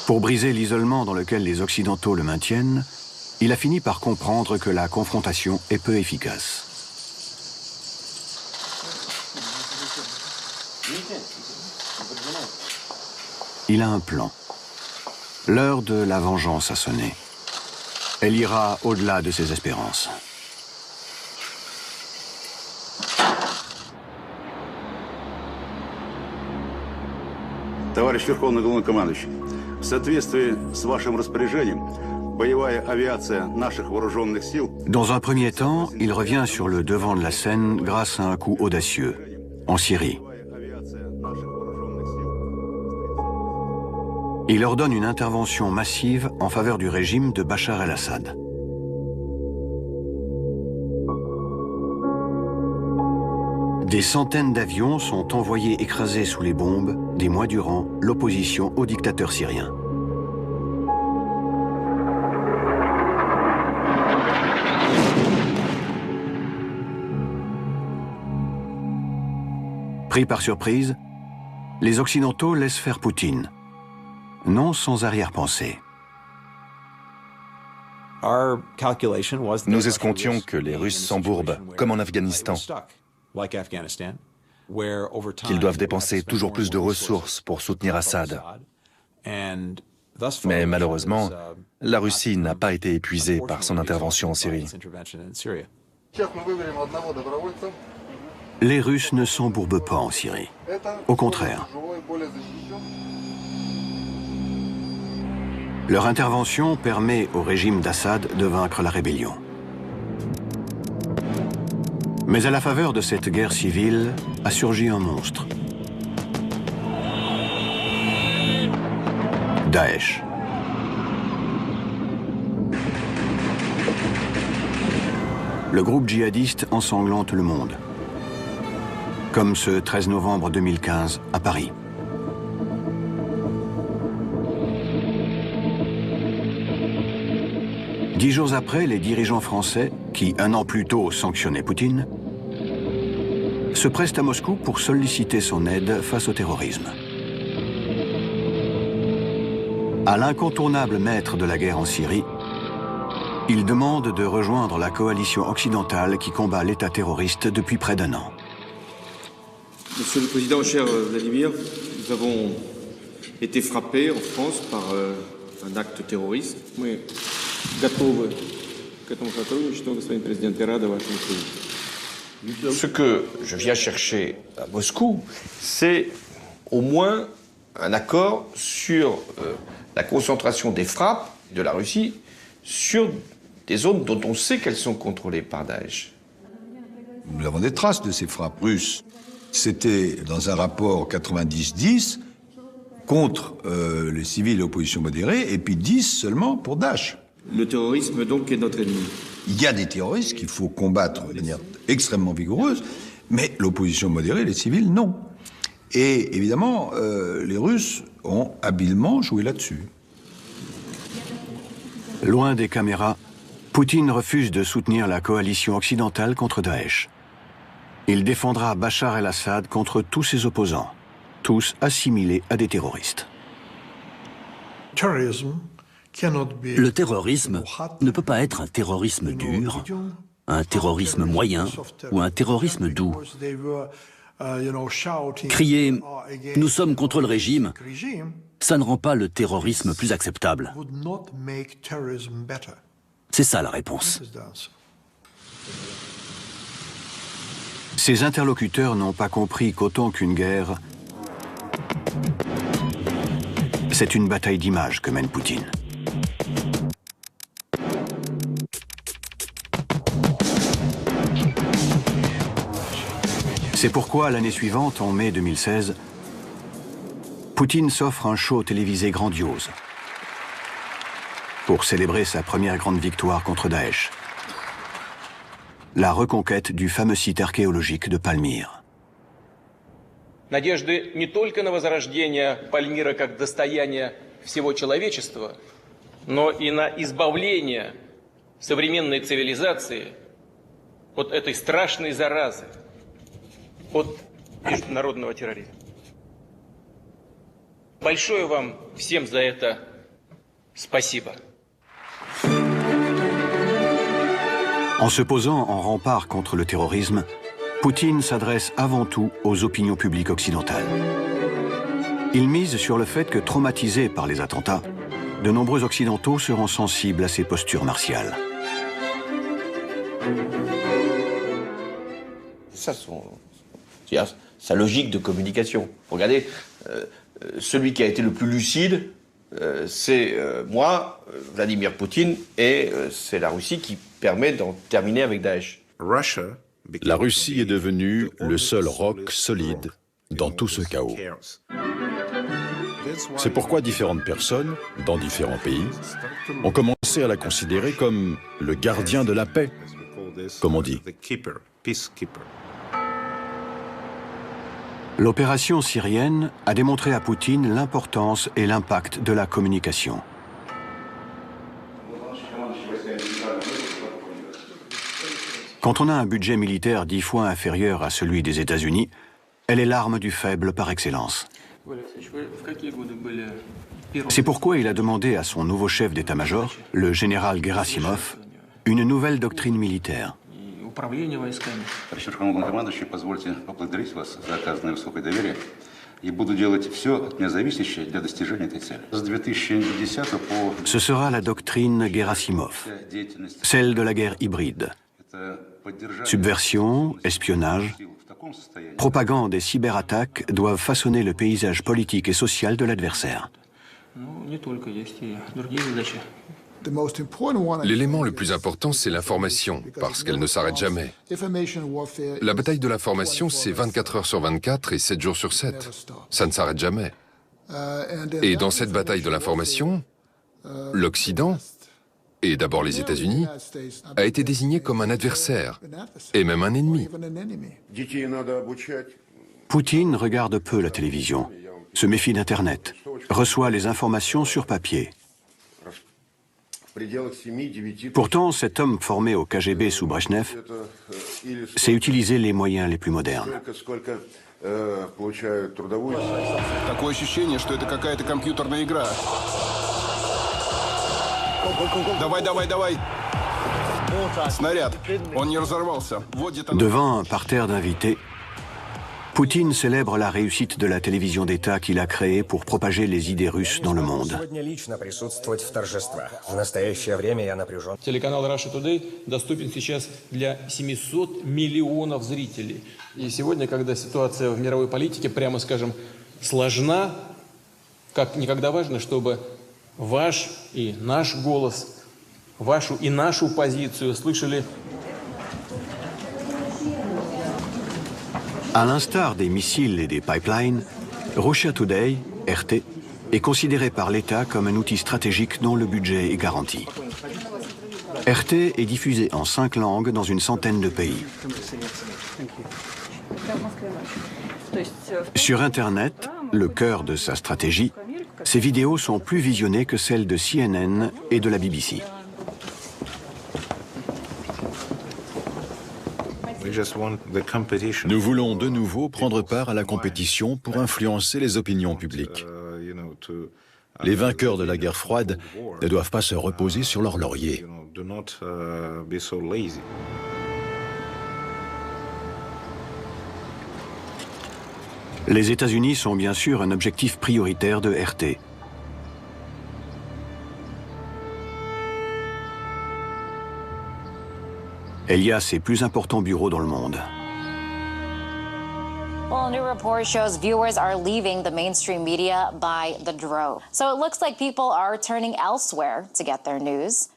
Pour briser l'isolement dans lequel les Occidentaux le maintiennent, il a fini par comprendre que la confrontation est peu efficace. Il a un plan. L'heure de la vengeance a sonné. Elle ira au-delà de ses espérances. Товарищ Верховный Главнокомандующий, в соответствии с вашим распоряжением, боевая авиация наших вооруженных сил... Dans un premier temps, il revient sur le devant de la scène grâce à un coup audacieux, en Syrie. Il ordonne une intervention massive en faveur du régime de Bachar el-Assad. Des centaines d'avions sont envoyés écraser sous les bombes, des mois durant, l'opposition au dictateur syrien. Pris par surprise, les Occidentaux laissent faire Poutine, non sans arrière-pensée. Nous escomptions que les Russes s'embourbent, comme en Afghanistan, qu'ils doivent dépenser toujours plus de ressources pour soutenir Assad. Mais malheureusement, la Russie n'a pas été épuisée par son intervention en Syrie. Les Russes ne s'embourbent pas en Syrie. Au contraire. Leur intervention permet au régime d'Assad de vaincre la rébellion. Mais à la faveur de cette guerre civile a surgi un monstre. Daesh. Le groupe djihadiste ensanglante le monde. Comme ce 13 novembre 2015 à Paris. Dix jours après, les dirigeants français, qui un an plus tôt sanctionnaient Poutine, se pressent à Moscou pour solliciter son aide face au terrorisme. À l'incontournable maître de la guerre en Syrie, il demande de rejoindre la coalition occidentale qui combat l'État terroriste depuis près d'un an. Monsieur le Président, cher Vladimir, nous avons été frappés en France par un acte terroriste. Мы готовы к этому сотрудничеству, господин президент, и рады вашему союзу. Ce que je viens chercher à Moscou, c'est au moins un accord sur la concentration des frappes de la Russie sur des zones dont on sait qu'elles sont contrôlées par Daesh. Nous avons des traces de ces frappes russes. C'était dans un rapport 90-10 contre les civils et l'opposition modérée, et puis 10 seulement pour Daesh. Le terrorisme, donc, est notre ennemi. Il y a des terroristes qu'il faut combattre de manière extrêmement vigoureuse, mais l'opposition modérée, les civils, non. Et évidemment, les Russes ont habilement joué là-dessus. Loin des caméras, Poutine refuse de soutenir la coalition occidentale contre Daesh. Il défendra Bachar el-Assad contre tous ses opposants, tous assimilés à des terroristes. Le terrorisme ne peut pas être un terrorisme dur, un terrorisme moyen ou un terrorisme doux. Crier « nous sommes contre le régime », ça ne rend pas le terrorisme plus acceptable. C'est ça la réponse. Ses interlocuteurs n'ont pas compris qu'autant qu'une guerre, c'est une bataille d'image que mène Poutine. C'est pourquoi, l'année suivante, en mai 2016, Poutine s'offre un show télévisé grandiose pour célébrer sa première grande victoire contre Daesh. La reconquête du fameux site archéologique de Palmyre. Надежды не только на возрождение Пальмира как достояния всего человечества, но и на избавление современной цивилизации от этой страшной заразы, от международного терроризма. Большое вам всем за это спасибо. En se posant en rempart contre le terrorisme, Poutine s'adresse avant tout aux opinions publiques occidentales. Il mise sur le fait que, traumatisés par les attentats, de nombreux Occidentaux seront sensibles à ses postures martiales. Ça, sa logique de communication. Regardez, celui qui a été le plus lucide, c'est moi, Vladimir Poutine, et c'est la Russie qui permet d'en terminer avec Daesh. La Russie est devenue le seul roc solide dans tout ce chaos. C'est pourquoi différentes personnes, dans différents pays, ont commencé à la considérer comme le gardien de la paix, comme on dit. L'opération syrienne a démontré à Poutine l'importance et l'impact de la communication. Quand on a un budget militaire 10 fois inférieur à celui des États-Unis, elle est l'arme du faible par excellence. C'est pourquoi il a demandé à son nouveau chef d'état-major, le général Gerasimov, une nouvelle doctrine militaire. Ce sera la doctrine Gerasimov, celle de la guerre hybride. Subversion, espionnage, propagande et cyberattaques doivent façonner le paysage politique et social de l'adversaire. L'élément le plus important, c'est l'information, parce qu'elle ne s'arrête jamais. La bataille de l'information, c'est 24 heures sur 24 et 7 jours sur 7. Ça ne s'arrête jamais. Et dans cette bataille de l'information, l'Occident, et d'abord les États-Unis, a été désigné comme un adversaire, et même un ennemi. Poutine regarde peu la télévision, se méfie d'Internet, reçoit les informations sur papier. Pourtant, cet homme formé au KGB sous Brejnev sait utiliser les moyens les plus modernes. Такое ощущение, что это какая-то компьютерная игра. Давай, давай, давай. Снаряд. Он не разорвался. Devant un parterre d'invités, Poutine célèbre la réussite de la télévision d'État qu'il a créée pour propager les idées russes dans le monde. Телеканал Russia Today доступен сейчас для 700 миллионов зрителей. И сегодня, когда ситуация в мировой политике, прямо скажем, сложна, как никогда важно, чтобы ваш и наш голос, вашу и нашу позицию слышали. À l'instar des missiles et des pipelines, Russia Today, RT, est considéré par l'État comme un outil stratégique dont le budget est garanti. RT est diffusé en 5 langues dans une centaine de pays. Sur Internet, le cœur de sa stratégie, ses vidéos sont plus visionnées que celles de CNN et de la BBC. Nous voulons de nouveau prendre part à la compétition pour influencer les opinions publiques. Les vainqueurs de la guerre froide ne doivent pas se reposer sur leur laurier. Les États-Unis sont bien sûr un objectif prioritaire de RT. Elle y a ses plus importants bureaux dans le monde. Well, a new report shows viewers are leaving the mainstream media by the drove. So it looks like people are turning elsewhere to get their news.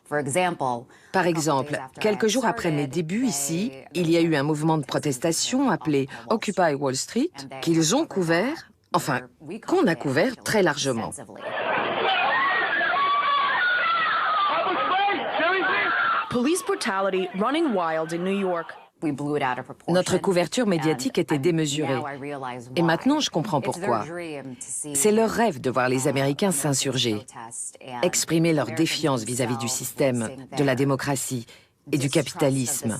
Par exemple, quelques jours après mes débuts ici, il y a eu un mouvement de protestation appelé Occupy Wall Street, qu'ils ont couvert, enfin, qu'on a couvert très largement. Police brutality running wild in New York. Notre couverture médiatique était démesurée. Et maintenant, je comprends pourquoi. C'est leur rêve de voir les Américains s'insurger, exprimer leur défiance vis-à-vis du système, de la démocratie et du capitalisme.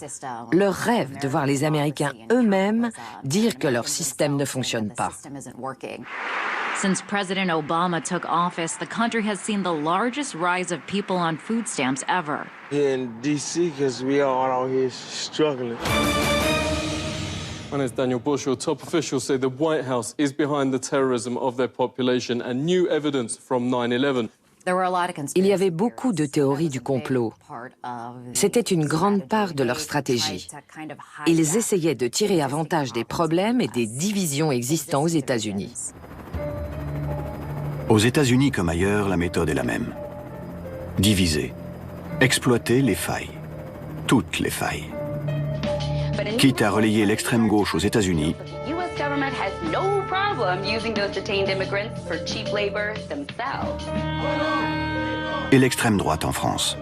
Leur rêve de voir les Américains eux-mêmes dire que leur système ne fonctionne pas. Since President Obama took office, the country has seen the largest rise of people on food stamps ever. Here in D.C., because we are out here struggling. My name is Daniel Bush. Your top officials say the White House is behind the terrorism of their population and new evidence from 9/11. Il y avait beaucoup de théories du complot. C'était une grande part de leur stratégie. Ils essayaient de tirer avantage des problèmes et des divisions existants aux États-Unis. Aux États-Unis comme ailleurs, la méthode est la même. Diviser, exploiter les failles, toutes les failles. Quitte à relayer l'extrême gauche aux États-Unis, et l'extrême droite en France.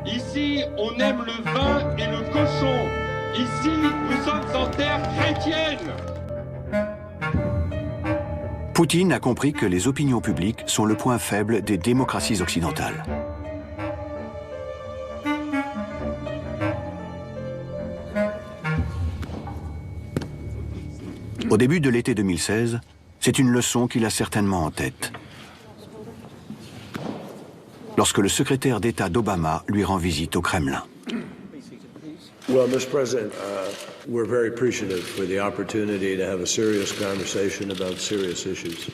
Ici, on aime le vin et le cochon. Ici, nous sommes en terre chrétienne. Poutine a compris que les opinions publiques sont le point faible des démocraties occidentales. Au début de l'été 2016, c'est une leçon qu'il a certainement en tête. Lorsque le secrétaire d'État d'Obama lui rend visite au Kremlin. Well, Mr. President, we're very appreciative for the opportunity to have a serious conversation about serious issues.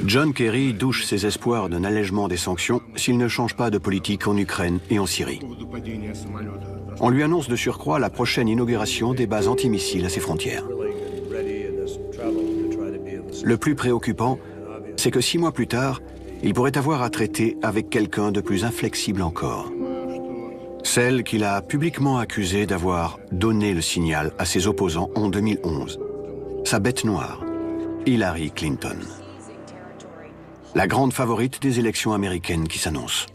John Kerry douche ses espoirs d'un allègement des sanctions s'il ne change pas de politique en Ukraine et en Syrie. On lui annonce de surcroît la prochaine inauguration des bases antimissiles à ses frontières. Le plus préoccupant, c'est que 6 mois plus tard, il pourrait avoir à traiter avec quelqu'un de plus inflexible encore. Celle qu'il a publiquement accusée d'avoir donné le signal à ses opposants en 2011. Sa bête noire, Hillary Clinton. La grande favorite des élections américaines qui s'annoncent.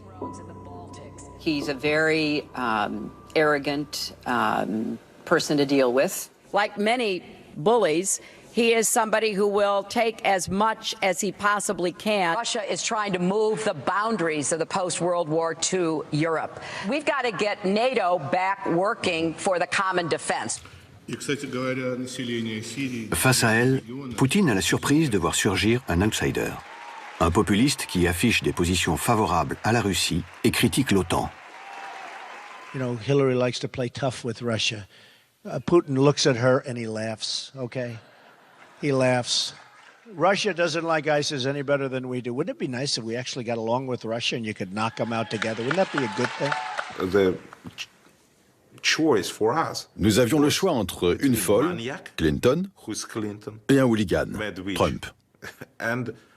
He's a very arrogant person to deal with. Like many bullies, he is somebody who will take as much as he possibly can. Russia is trying to move the boundaries of the post-World War II Europe. We've got to get NATO back working for the common defense. Face à elle, Poutine a la surprise de voir surgir un outsider. Un populiste qui affiche des positions favorables à la Russie et critique l'OTAN. You know, Hillary likes to play tough with Russia. Putin looks at her and he laughs, okay? He laughs. Russia doesn't like ISIS any better than we do. Wouldn't it be nice if we actually got along with Russia and you could knock them out together? Wouldn't that be a good thing? Nous avions le choix entre une folle, Clinton, et un hooligan, Trump.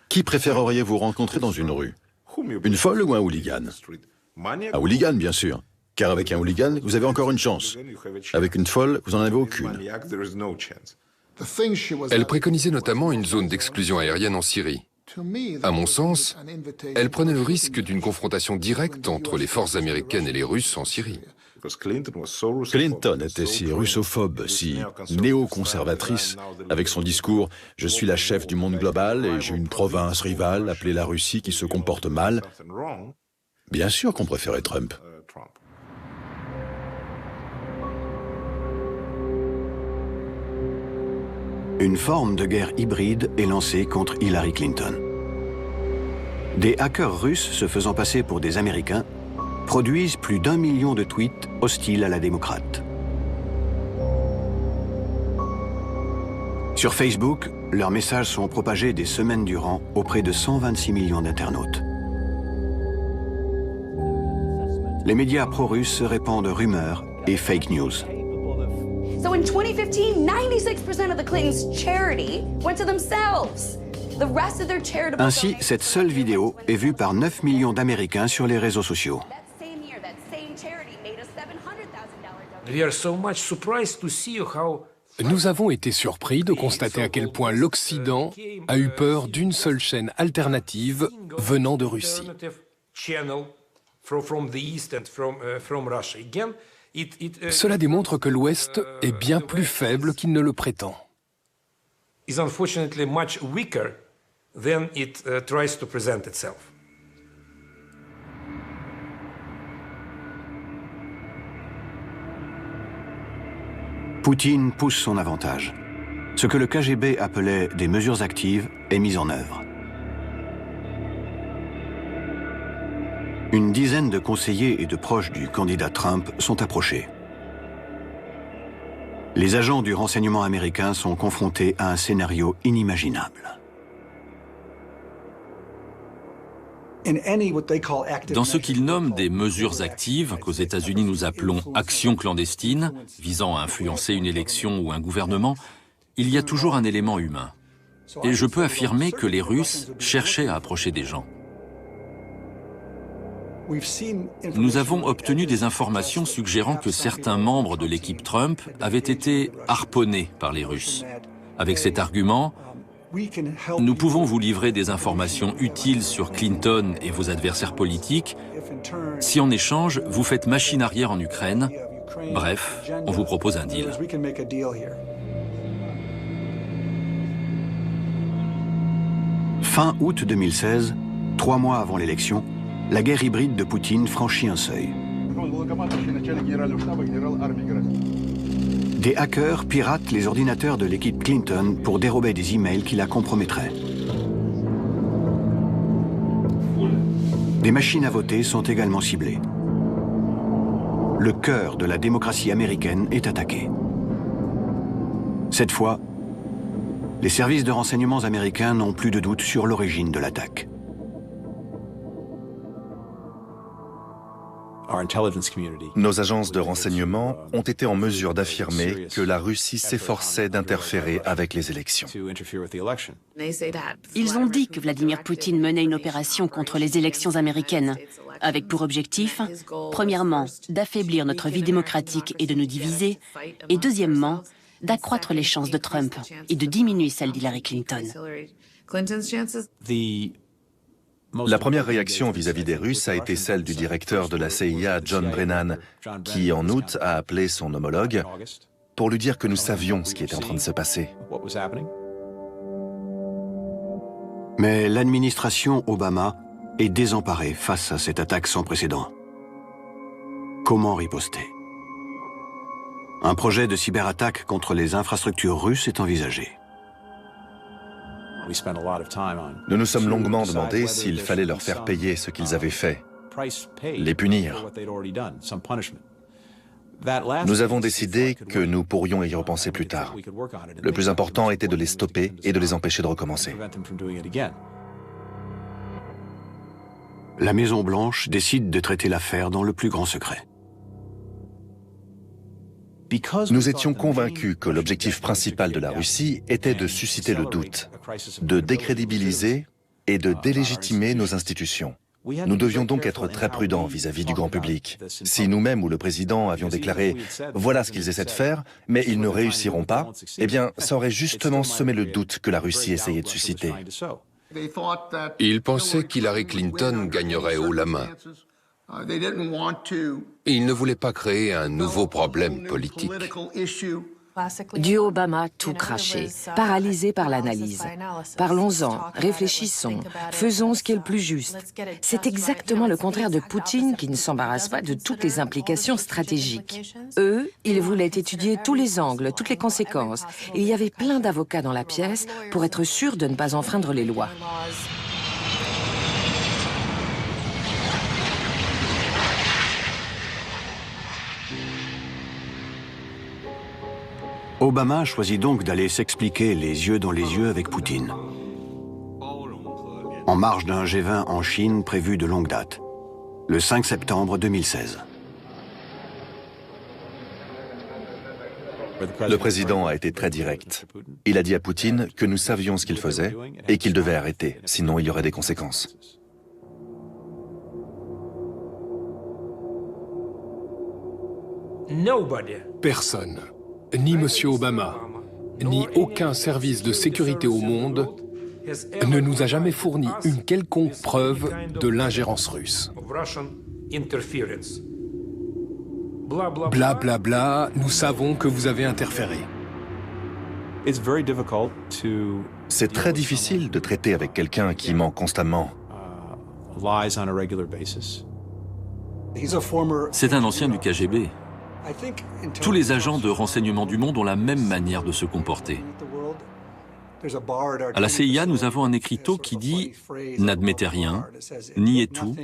Qui préféreriez-vous rencontrer dans une rue? Une folle ou un hooligan? Un hooligan, bien sûr, car avec un hooligan, vous avez encore une chance. Avec une folle, vous n'en avez aucune. Elle préconisait notamment une zone d'exclusion aérienne en Syrie. À mon sens, elle prenait le risque d'une confrontation directe entre les forces américaines et les Russes en Syrie. Clinton était si russophobe, si néoconservatrice, avec son discours « Je suis la chef du monde global et j'ai une province rivale appelée la Russie qui se comporte mal ». Bien sûr qu'on préférait Trump. Une forme de guerre hybride est lancée contre Hillary Clinton. Des hackers russes se faisant passer pour des Américains produisent plus d'1 million de tweets hostiles à la démocrate. Sur Facebook, leurs messages sont propagés des semaines durant auprès de 126 millions d'internautes. Les médias pro-russes répandent rumeurs et fake news. So in 2015, 96% of the Clintons' charity went to themselves. The rest of their charitable Ainsi, cette seule vidéo est vue par 9 millions d'Américains sur les réseaux sociaux. Nous avons été surpris de constater à quel point l'Occident a eu peur d'une seule chaîne alternative venant de Russie. Cela démontre que l'Ouest est bien plus faible qu'il ne le prétend. Poutine pousse son avantage. Ce que le KGB appelait des mesures actives est mis en œuvre. Une dizaine de conseillers et de proches du candidat Trump sont approchés. Les agents du renseignement américain sont confrontés à un scénario inimaginable. Dans ce qu'ils nomment des mesures actives, qu'aux États-Unis nous appelons actions clandestines, visant à influencer une élection ou un gouvernement, il y a toujours un élément humain. Et je peux affirmer que les Russes cherchaient à approcher des gens. Nous avons obtenu des informations suggérant que certains membres de l'équipe Trump avaient été harponnés par les Russes. Avec cet argument, nous pouvons vous livrer des informations utiles sur Clinton et vos adversaires politiques si en échange vous faites machine arrière en Ukraine. Bref, on vous propose un deal. Fin août 2016, 3 mois avant l'élection, la guerre hybride de Poutine franchit un seuil. Des hackers piratent les ordinateurs de l'équipe Clinton pour dérober des emails qui la compromettraient. Des machines à voter sont également ciblées. Le cœur de la démocratie américaine est attaqué. Cette fois, les services de renseignements américains n'ont plus de doute sur l'origine de l'attaque. Nos agences de renseignement ont été en mesure d'affirmer que la Russie s'efforçait d'interférer avec les élections. Ils ont dit que Vladimir Poutine menait une opération contre les élections américaines, avec pour objectif, premièrement, d'affaiblir notre vie démocratique et de nous diviser, et deuxièmement, d'accroître les chances de Trump et de diminuer celles d'Hillary Clinton. La première réaction vis-à-vis des Russes a été celle du directeur de la CIA, John Brennan, qui en août a appelé son homologue pour lui dire que nous savions ce qui était en train de se passer. Mais l'administration Obama est désemparée face à cette attaque sans précédent. Comment riposter? Un projet de cyberattaque contre les infrastructures russes est envisagé. Nous nous sommes longuement demandé s'il fallait leur faire payer ce qu'ils avaient fait, les punir. Nous avons décidé que nous pourrions y repenser plus tard. Le plus important était de les stopper et de les empêcher de recommencer. La Maison-Blanche décide de traiter l'affaire dans le plus grand secret. Nous étions convaincus que l'objectif principal de la Russie était de susciter le doute, de décrédibiliser et de délégitimer nos institutions. Nous devions donc être très prudents vis-à-vis du grand public. Si nous-mêmes ou le président avions déclaré « voilà ce qu'ils essaient de faire, mais ils ne réussiront pas », eh bien, ça aurait justement semé le doute que la Russie essayait de susciter. Ils pensaient qu'Hillary Clinton gagnerait haut la main. Ils ne voulaient pas créer un nouveau problème politique. Du Obama tout craché, paralysé par l'analyse. Parlons-en, réfléchissons, faisons ce qui est le plus juste. C'est exactement le contraire de Poutine qui ne s'embarrasse pas de toutes les implications stratégiques. Eux, ils voulaient étudier tous les angles, toutes les conséquences. Il y avait plein d'avocats dans la pièce pour être sûr de ne pas enfreindre les lois. Obama choisit donc d'aller s'expliquer les yeux dans les yeux avec Poutine, en marge d'un G20 en Chine prévu de longue date, le 5 septembre 2016. Le président a été très direct. Il a dit à Poutine que nous savions ce qu'il faisait et qu'il devait arrêter, sinon il y aurait des conséquences. Personne, ni M. Obama, ni aucun service de sécurité au monde ne nous a jamais fourni une quelconque preuve de l'ingérence russe. Bla bla bla, nous savons que vous avez interféré. C'est très difficile de traiter avec quelqu'un qui ment constamment. C'est un ancien du KGB. Tous les agents de renseignement du monde ont la même manière de se comporter. À la CIA, nous avons un écriteau qui dit « N'admettez rien, niez tout,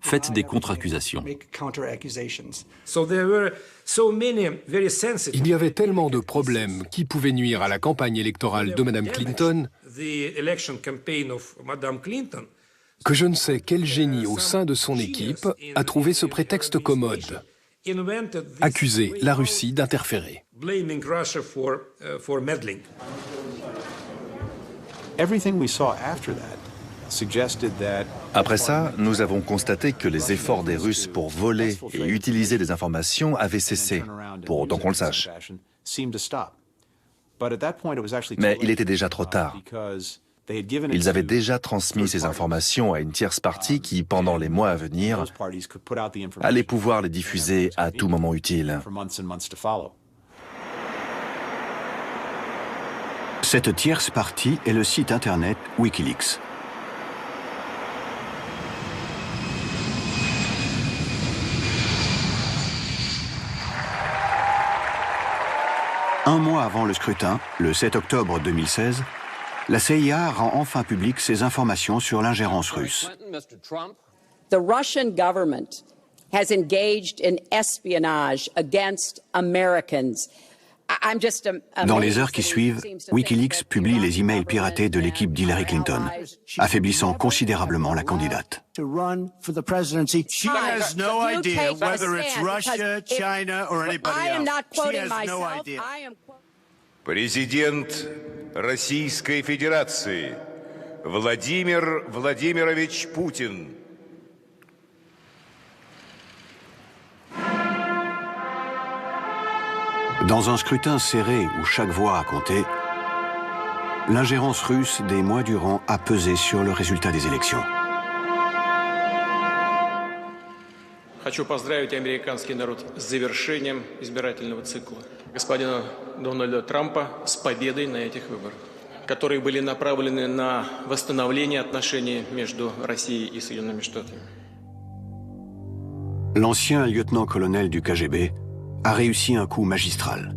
faites des contre-accusations ». Il y avait tellement de problèmes qui pouvaient nuire à la campagne électorale de Mme Clinton que je ne sais quel génie au sein de son équipe a trouvé ce prétexte commode. Accuser la Russie d'interférer. Après ça, nous avons constaté que les efforts des Russes pour voler et utiliser des informations avaient cessé, pour autant qu'on le sache. Mais il était déjà trop tard. Ils avaient déjà transmis ces informations à une tierce partie qui, pendant les mois à venir, allait pouvoir les diffuser à tout moment utile. Cette tierce partie est le site internet Wikileaks. Un mois avant le scrutin, le 7 octobre 2016, la CIA rend enfin public ses informations sur l'ingérence russe. The Russian government has engaged in espionage against Americans. Dans les heures qui suivent, Wikileaks publie les emails piratés de l'équipe d'Hillary Clinton, affaiblissant considérablement la candidate. Президент Российской Федерации Владимир Владимирович Путин. Dans un scrutin serré où chaque voix a compté, l'ingérence russe des mois durant a pesé sur le résultat des élections. Хочу поздравить американский народ с завершением избирательного цикла. Господина Дональда Трампа с победой на этих выборах, которые были направлены на восстановление отношений между Россией и Соединенными Штатами. L'ancien lieutenant-colonel du KGB a réussi un coup magistral.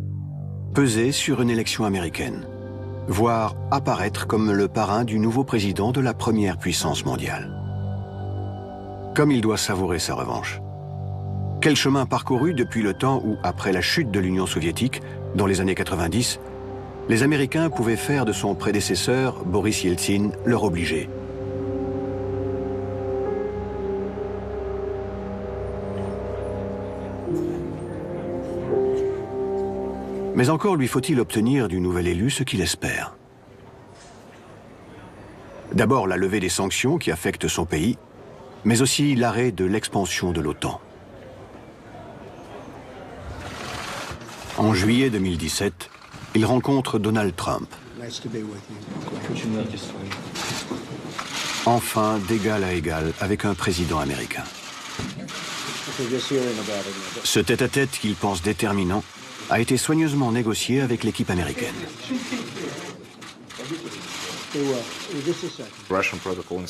Peser sur une élection américaine, voire apparaître comme le parrain du nouveau président de la première puissance mondiale. Comme il doit savourer sa revanche. Quel chemin parcouru depuis le temps où, après la chute de l'Union soviétique, dans les années 90, les Américains pouvaient faire de son prédécesseur, Boris Yeltsin, leur obligé. Mais encore lui faut-il obtenir du nouvel élu ce qu'il espère. D'abord la levée des sanctions qui affectent son pays, mais aussi l'arrêt de l'expansion de l'OTAN. En juillet 2017, il rencontre Donald Trump. Enfin, d'égal à égal avec un président américain. Ce tête-à-tête qu'il pense déterminant a été soigneusement négocié avec l'équipe américaine.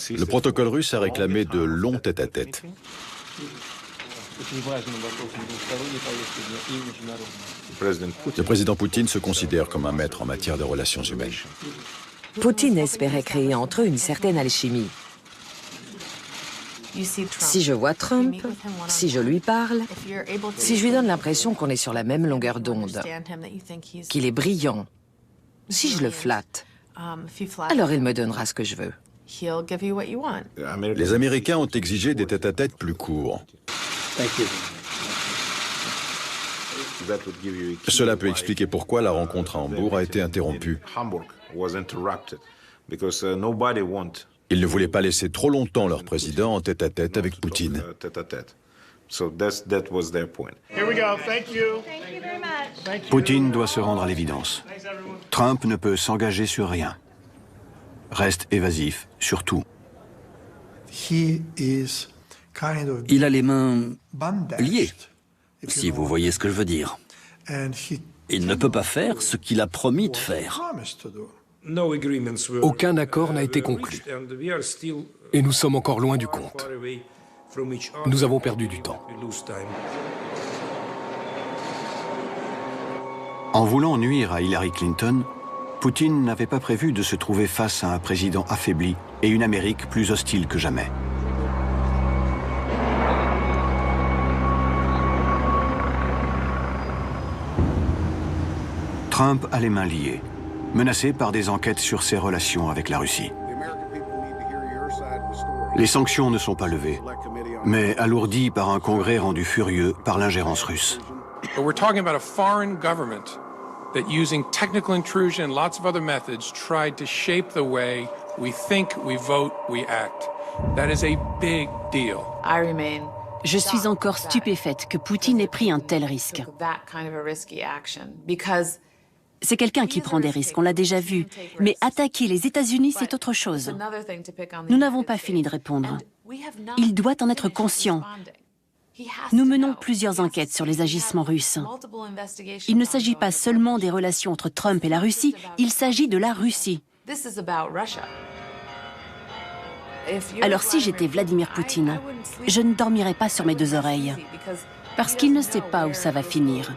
Le protocole russe a réclamé de longs tête-à-tête. Le président Poutine se considère comme un maître en matière de relations humaines. Poutine espérait créer entre eux une certaine alchimie. Si je vois Trump, si je lui parle, si je lui donne l'impression qu'on est sur la même longueur d'onde, qu'il est brillant, si je le flatte, alors il me donnera ce que je veux. Les Américains ont exigé des tête-à-tête plus courts. Cela peut expliquer pourquoi la rencontre à Hambourg a été interrompue. Ils ne voulaient pas laisser trop longtemps leur président en tête-à-tête avec Poutine. Poutine doit se rendre à l'évidence. Trump ne peut s'engager sur rien. Reste évasif sur tout. Il a les mains liées, si vous voyez ce que je veux dire. Il ne peut pas faire ce qu'il a promis de faire. Aucun accord n'a été conclu. Et nous sommes encore loin du compte. Nous avons perdu du temps. En voulant nuire à Hillary Clinton, Poutine n'avait pas prévu de se trouver face à un président affaibli et une Amérique plus hostile que jamais. Trump a les mains liées, menacé par des enquêtes sur ses relations avec la Russie. Les sanctions ne sont pas levées, mais alourdies par un Congrès rendu furieux par l'ingérence russe. We're talking about a foreign government that, using technical intrusion and lots of other methods, tried to shape the way we think, we vote, we act. That is a big deal. Je suis encore stupéfaite que Poutine ait pris un tel risque. C'est quelqu'un qui prend des risques, on l'a déjà vu. Mais attaquer les États-Unis, c'est autre chose. Nous n'avons pas fini de répondre. Il doit en être conscient. Nous menons plusieurs enquêtes sur les agissements russes. Il ne s'agit pas seulement des relations entre Trump et la Russie, il s'agit de la Russie. Alors si j'étais Vladimir Poutine, je ne dormirais pas sur mes deux oreilles, parce qu'il ne sait pas où ça va finir.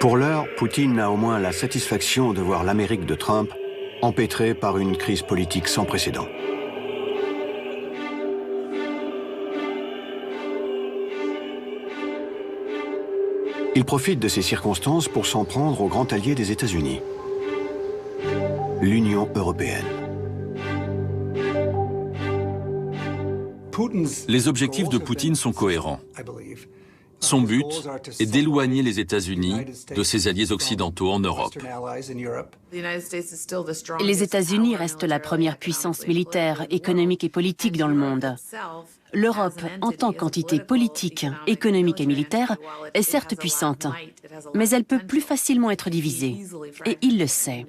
Pour l'heure, Poutine a au moins la satisfaction de voir l'Amérique de Trump empêtrée par une crise politique sans précédent. Il profite de ces circonstances pour s'en prendre au grand allié des États-Unis, l'Union européenne. Les objectifs de Poutine sont cohérents. Son but est d'éloigner les États-Unis de ses alliés occidentaux en Europe. Les États-Unis restent la première puissance militaire, économique et politique dans le monde. L'Europe, en tant qu'entité politique, économique et militaire, est certes puissante, mais elle peut plus facilement être divisée. Et il le sait.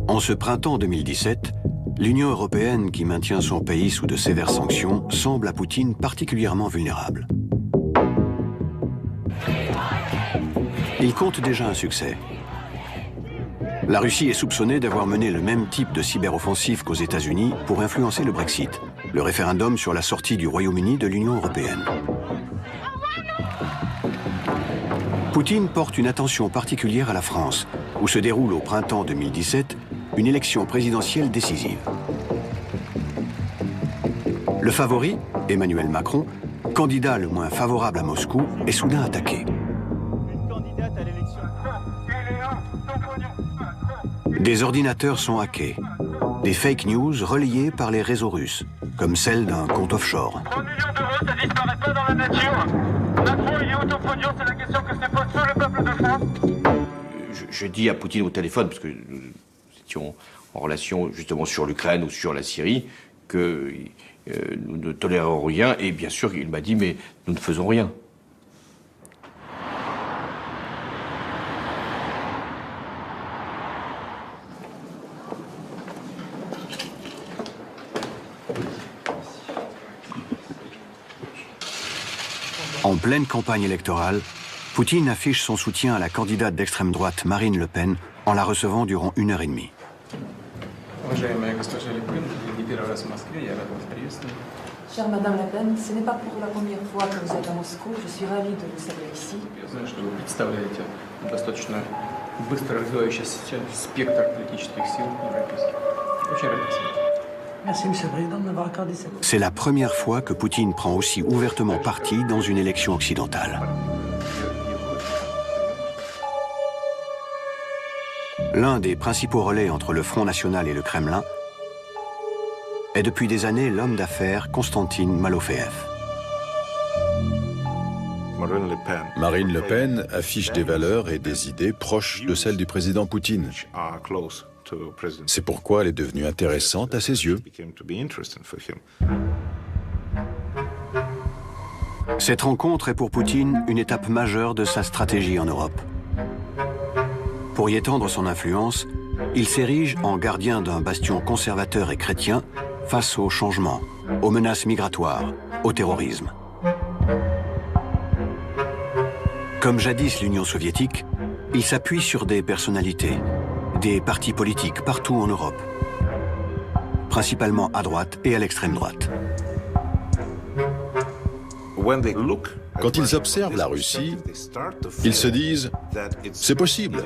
En ce printemps 2017, l'Union européenne, qui maintient son pays sous de sévères sanctions, semble à Poutine particulièrement vulnérable. Il compte déjà un succès. La Russie est soupçonnée d'avoir mené le même type de cyberoffensive qu'aux États-Unis pour influencer le Brexit, le référendum sur la sortie du Royaume-Uni de l'Union européenne. Poutine porte une attention particulière à la France, où se déroule au printemps 2017 une élection présidentielle décisive. Le favori, Emmanuel Macron, candidat le moins favorable à Moscou, est soudain attaqué. Des ordinateurs sont hackés, des fake news relayées par les réseaux russes, comme celle d'un compte offshore. 30 millions d'euros, ça disparaît pas dans la nature. Macron, il est au top audience, c'est la question que se pose tout le peuple de France. Je dis à Poutine au téléphone, parce que nous étions en relation justement sur l'Ukraine ou sur la Syrie, que nous ne tolérons rien, et bien sûr, il m'a dit, mais nous ne faisons rien. En pleine campagne électorale, Poutine affiche son soutien à la candidate d'extrême droite Marine Le Pen en la recevant durant 1h30. Chère Madame Le Pen, ce n'est pas pour la première fois que vous êtes à Moscou. Je suis ravie de vous savoir ici. Merci, Monsieur le Président, de m'avoir accordé cette... C'est la première fois que Poutine prend aussi ouvertement parti dans une élection occidentale. l'un des principaux relais entre le Front National et le Kremlin, est depuis des années l'homme d'affaires Konstantin Malofeev. Marine Le Pen affiche des valeurs et des idées proches de celles du président Poutine. C'est pourquoi elle est devenue intéressante à ses yeux. Cette rencontre est pour Poutine une étape majeure de sa stratégie en Europe. Pour y étendre son influence, il s'érige en gardien d'un bastion conservateur et chrétien face aux changements, aux menaces migratoires, au terrorisme. Comme jadis l'Union soviétique, il s'appuie sur des personnalités, des partis politiques partout en Europe, principalement à droite et à l'extrême droite. Quand ils observent la Russie, ils se disent « c'est possible ».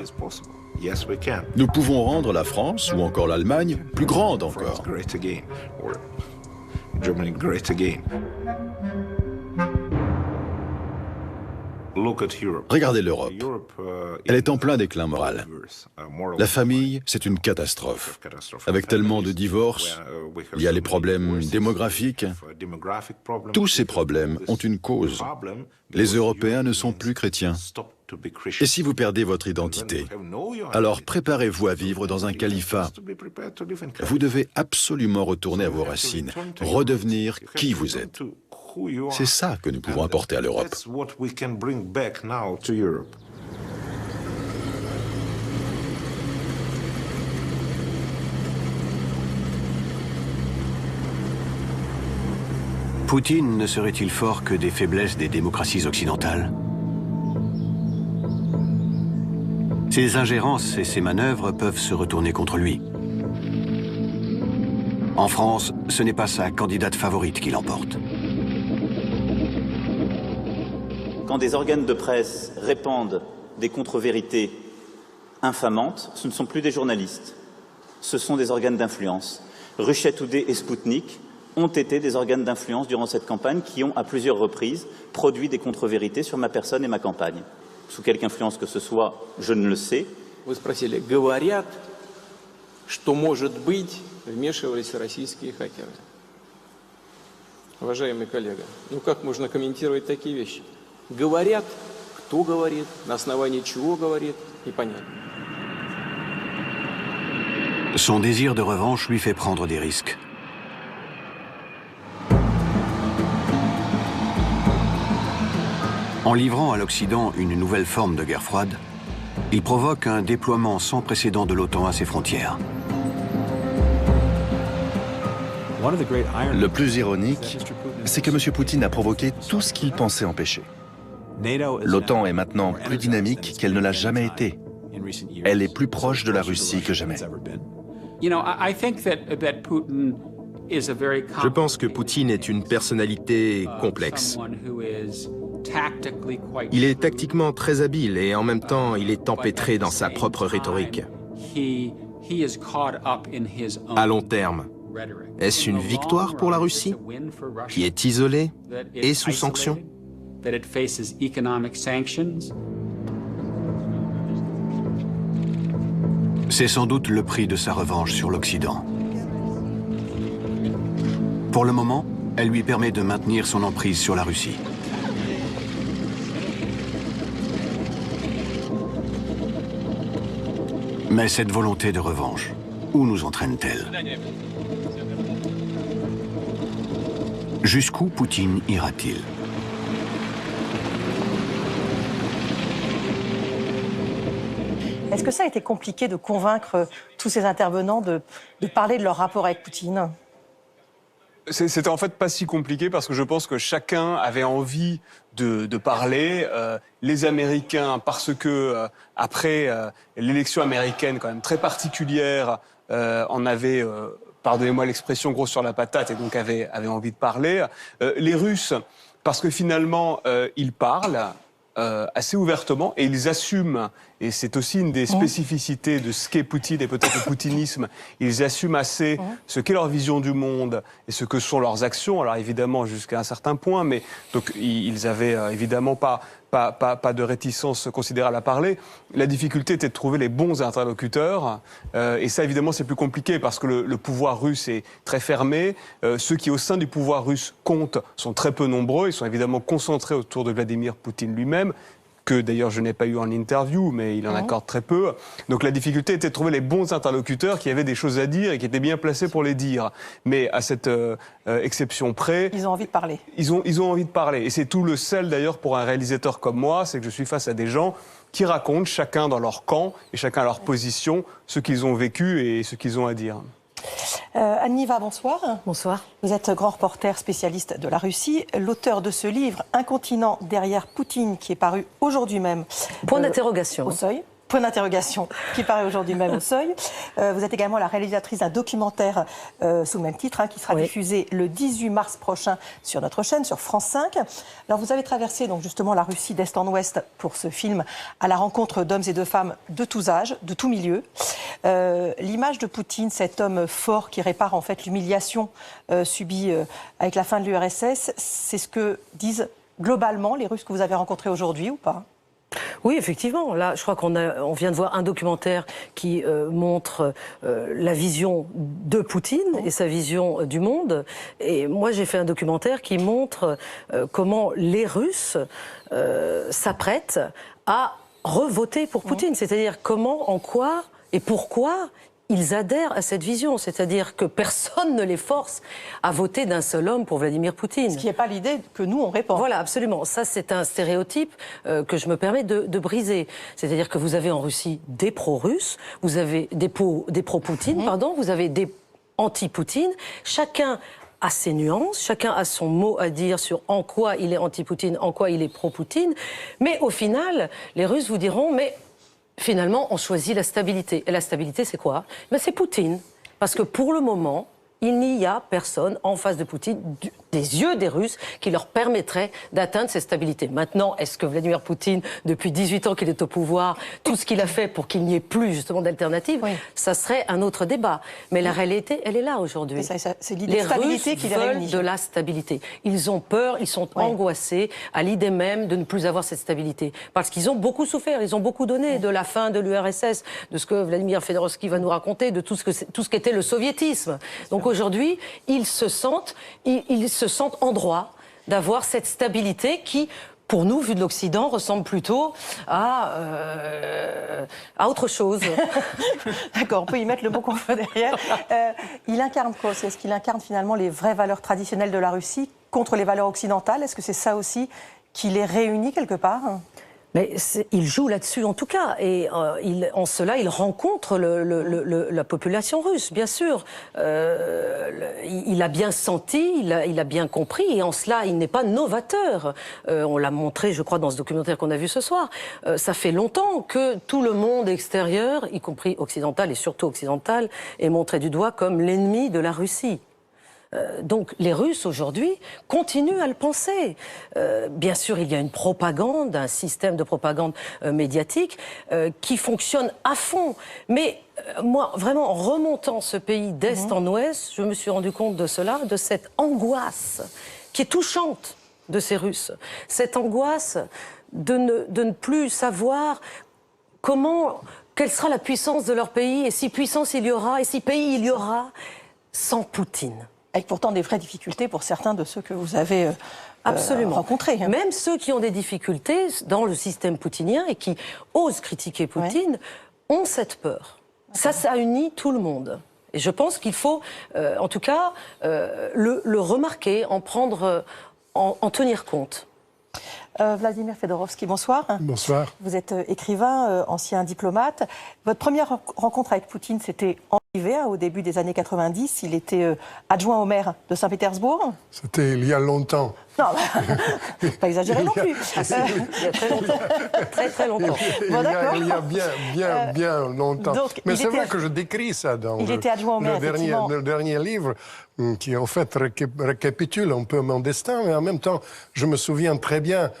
Nous pouvons rendre la France, ou encore l'Allemagne, plus grande encore. Regardez l'Europe. Elle est en plein déclin moral. La famille, c'est une catastrophe. Avec tellement de divorces, il y a les problèmes démographiques. Tous ces problèmes ont une cause. Les Européens ne sont plus chrétiens. Et si vous perdez votre identité, alors préparez-vous à vivre dans un califat. Vous devez absolument retourner à vos racines, redevenir qui vous êtes. C'est ça que nous pouvons apporter à l'Europe. Poutine ne serait-il fort que des faiblesses des démocraties occidentales? Ses ingérences et ses manœuvres peuvent se retourner contre lui. En France, ce n'est pas sa candidate favorite qui l'emporte. Quand des organes de presse répandent des contre-vérités infamantes, ce ne sont plus des journalistes, ce sont des organes d'influence. Russia Today et Sputnik ont été des organes d'influence durant cette campagne qui ont, à plusieurs reprises, produit des contre-vérités sur ma personne et ma campagne. Sous quelque influence que ce soit, je ne le sais. Вы спросили, говорят, что, может быть, вмешивались российские хакеры. Уважаемый коллега, ну как можно комментировать такие вещи? Говорят, кто говорит, на основании чего говорит, непонятно. Son désir de revanche lui fait prendre des risques. En livrant à l'Occident une nouvelle forme de guerre froide, il provoque un déploiement sans précédent de l'OTAN à ses frontières. Le plus ironique, c'est que M. Poutine a provoqué tout ce qu'il pensait empêcher. L'OTAN est maintenant plus dynamique qu'elle ne l'a jamais été. Elle est plus proche de la Russie que jamais. Je pense que Poutine est une personnalité complexe. Il est tactiquement très habile et en même temps, il est empêtré dans sa propre rhétorique. À long terme, est-ce une victoire pour la Russie, qui est isolée et sous sanctions? C'est sans doute le prix de sa revanche sur l'Occident. Pour le moment, elle lui permet de maintenir son emprise sur la Russie. Mais cette volonté de revanche, où nous entraîne-t-elle? Jusqu'où Poutine ira-t-il? Est-ce que ça a été compliqué de convaincre tous ces intervenants de parler de leur rapport avec Poutine? C'était en fait pas si compliqué parce que je pense que chacun avait envie de parler. Les Américains, parce que après l'élection américaine quand même très particulière, en avaient, pardonnez-moi l'expression, gros sur la patate et donc avaient envie de parler. Les Russes, parce que finalement ils parlent assez ouvertement et ils assument, et c'est aussi une des spécificités de ce qu'est Poutine et peut-être le poutinisme, ils assument assez ce qu'est leur vision du monde et ce que sont leurs actions, alors évidemment jusqu'à un certain point, mais donc ils avaient évidemment pas pas de réticence considérable à parler. La difficulté était de trouver les bons interlocuteurs. Et ça, évidemment, c'est plus compliqué parce que le pouvoir russe est très fermé. Ceux qui, au sein du pouvoir russe, comptent sont très peu nombreux. Ils sont évidemment concentrés autour de Vladimir Poutine lui-même, que d'ailleurs je n'ai pas eu en interview, mais il en accorde très peu. Donc la difficulté était de trouver les bons interlocuteurs qui avaient des choses à dire et qui étaient bien placés pour les dire. Mais à cette exception près... Ils ont envie de parler. Ils ont envie de parler. Et c'est tout le sel d'ailleurs pour un réalisateur comme moi, c'est que je suis face à des gens qui racontent, chacun dans leur camp et chacun à leur position, ce qu'ils ont vécu et ce qu'ils ont à dire. Anne-Niva, bonsoir. Bonsoir. Vous êtes grand reporter spécialiste de la Russie, l'auteur de ce livre « Un continent derrière Poutine » qui est paru aujourd'hui même. Point d'interrogation. Au Seuil. Point d'interrogation qui paraît aujourd'hui même au Seuil. Vous êtes également la réalisatrice d'un documentaire sous le même titre qui sera diffusé le 18 mars prochain sur notre chaîne, sur France 5. Alors vous avez traversé donc justement la Russie d'est en ouest pour ce film à la rencontre d'hommes et de femmes de tous âges, de tous milieux. L'image de Poutine, cet homme fort qui répare en fait l'humiliation subie avec la fin de l'URSS, c'est ce que disent globalement les Russes que vous avez rencontrés aujourd'hui ou pas ? Oui, effectivement. Là, je crois qu'on vient de voir un documentaire qui montre la vision de Poutine et sa vision du monde. Et moi, j'ai fait un documentaire qui montre comment les Russes s'apprêtent à revoter pour Poutine. C'est-à-dire comment, en quoi et pourquoi ils adhèrent à cette vision, c'est-à-dire que personne ne les force à voter d'un seul homme pour Vladimir Poutine. Ce qui n'est pas l'idée que nous, on répand. Voilà, absolument. Ça, c'est un stéréotype que je me permets de briser. C'est-à-dire que vous avez en Russie des pro-russes, vous avez des pro-Poutine, pardon, vous avez des anti-Poutine. Chacun a ses nuances, chacun a son mot à dire sur en quoi il est anti-Poutine, en quoi il est pro-Poutine. Mais au final, les Russes vous diront, mais finalement, on choisit la stabilité. Et la stabilité, c'est quoi ? Ben, c'est Poutine. Parce que pour le moment, il n'y a personne en face de Poutine, des yeux des Russes, qui leur permettrait d'atteindre cette stabilité. Maintenant, est-ce que Vladimir Poutine, depuis 18 ans qu'il est au pouvoir, tout ce qu'il a fait pour qu'il n'y ait plus justement d'alternative, ça serait un autre débat. Mais la réalité, elle est là aujourd'hui. C'est l'idée de stabilité qui les réunit. Les Russes veulent de la stabilité. Ils ont peur, ils sont angoissés à l'idée même de ne plus avoir cette stabilité. Parce qu'ils ont beaucoup souffert, ils ont beaucoup donné de la fin de l'URSS, de ce que Vladimir Fedorovski va nous raconter, de tout ce qu'était le soviétisme. Donc aujourd'hui, ils se sentent en droit d'avoir cette stabilité qui, pour nous, vu de l'Occident, ressemble plutôt à autre chose. D'accord, on peut y mettre le mot qu'on veut derrière. Il incarne quoi aussi ? Est-ce qu'il incarne finalement les vraies valeurs traditionnelles de la Russie contre les valeurs occidentales ? Est-ce que c'est ça aussi qui les réunit quelque part ? Mais il joue là-dessus en tout cas, et en cela il rencontre la population russe, bien sûr. Il a bien senti, il a bien compris, et en cela il n'est pas novateur. On l'a montré, je crois, dans ce documentaire qu'on a vu ce soir. Ça fait longtemps que tout le monde extérieur, y compris occidental et surtout occidental, est montré du doigt comme l'ennemi de la Russie. Donc les Russes aujourd'hui continuent à le penser. Bien sûr, il y a une propagande, un système de propagande médiatique qui fonctionne à fond. Mais moi, vraiment, en remontant ce pays d'est en ouest, je me suis rendu compte de cela, de cette angoisse qui est touchante de ces Russes. Cette angoisse de ne plus savoir quelle sera la puissance de leur pays, et si puissance il y aura, et si pays il y aura, sans Poutine. Avec pourtant des vraies difficultés pour certains de ceux que vous avez rencontrés. Même ceux qui ont des difficultés dans le système poutinien et qui osent critiquer Poutine ont cette peur. Ça unit tout le monde. Et je pense qu'il faut, en tout cas, le remarquer, en tenir compte. Vladimir Fedorovski, bonsoir. Bonsoir. Vous êtes écrivain, ancien diplomate. Votre première rencontre avec Poutine, c'était en privé, au début des années 90. Il était adjoint au maire de Saint-Pétersbourg. C'était il y a longtemps. Non, pas exagéré non plus. Il y a très longtemps. Très, très longtemps. Il y a bien longtemps. Donc, mais c'est vrai que je décris ça dans le dernier livre, qui en fait récapitule un peu mon destin, mais en même temps, je me souviens très bien,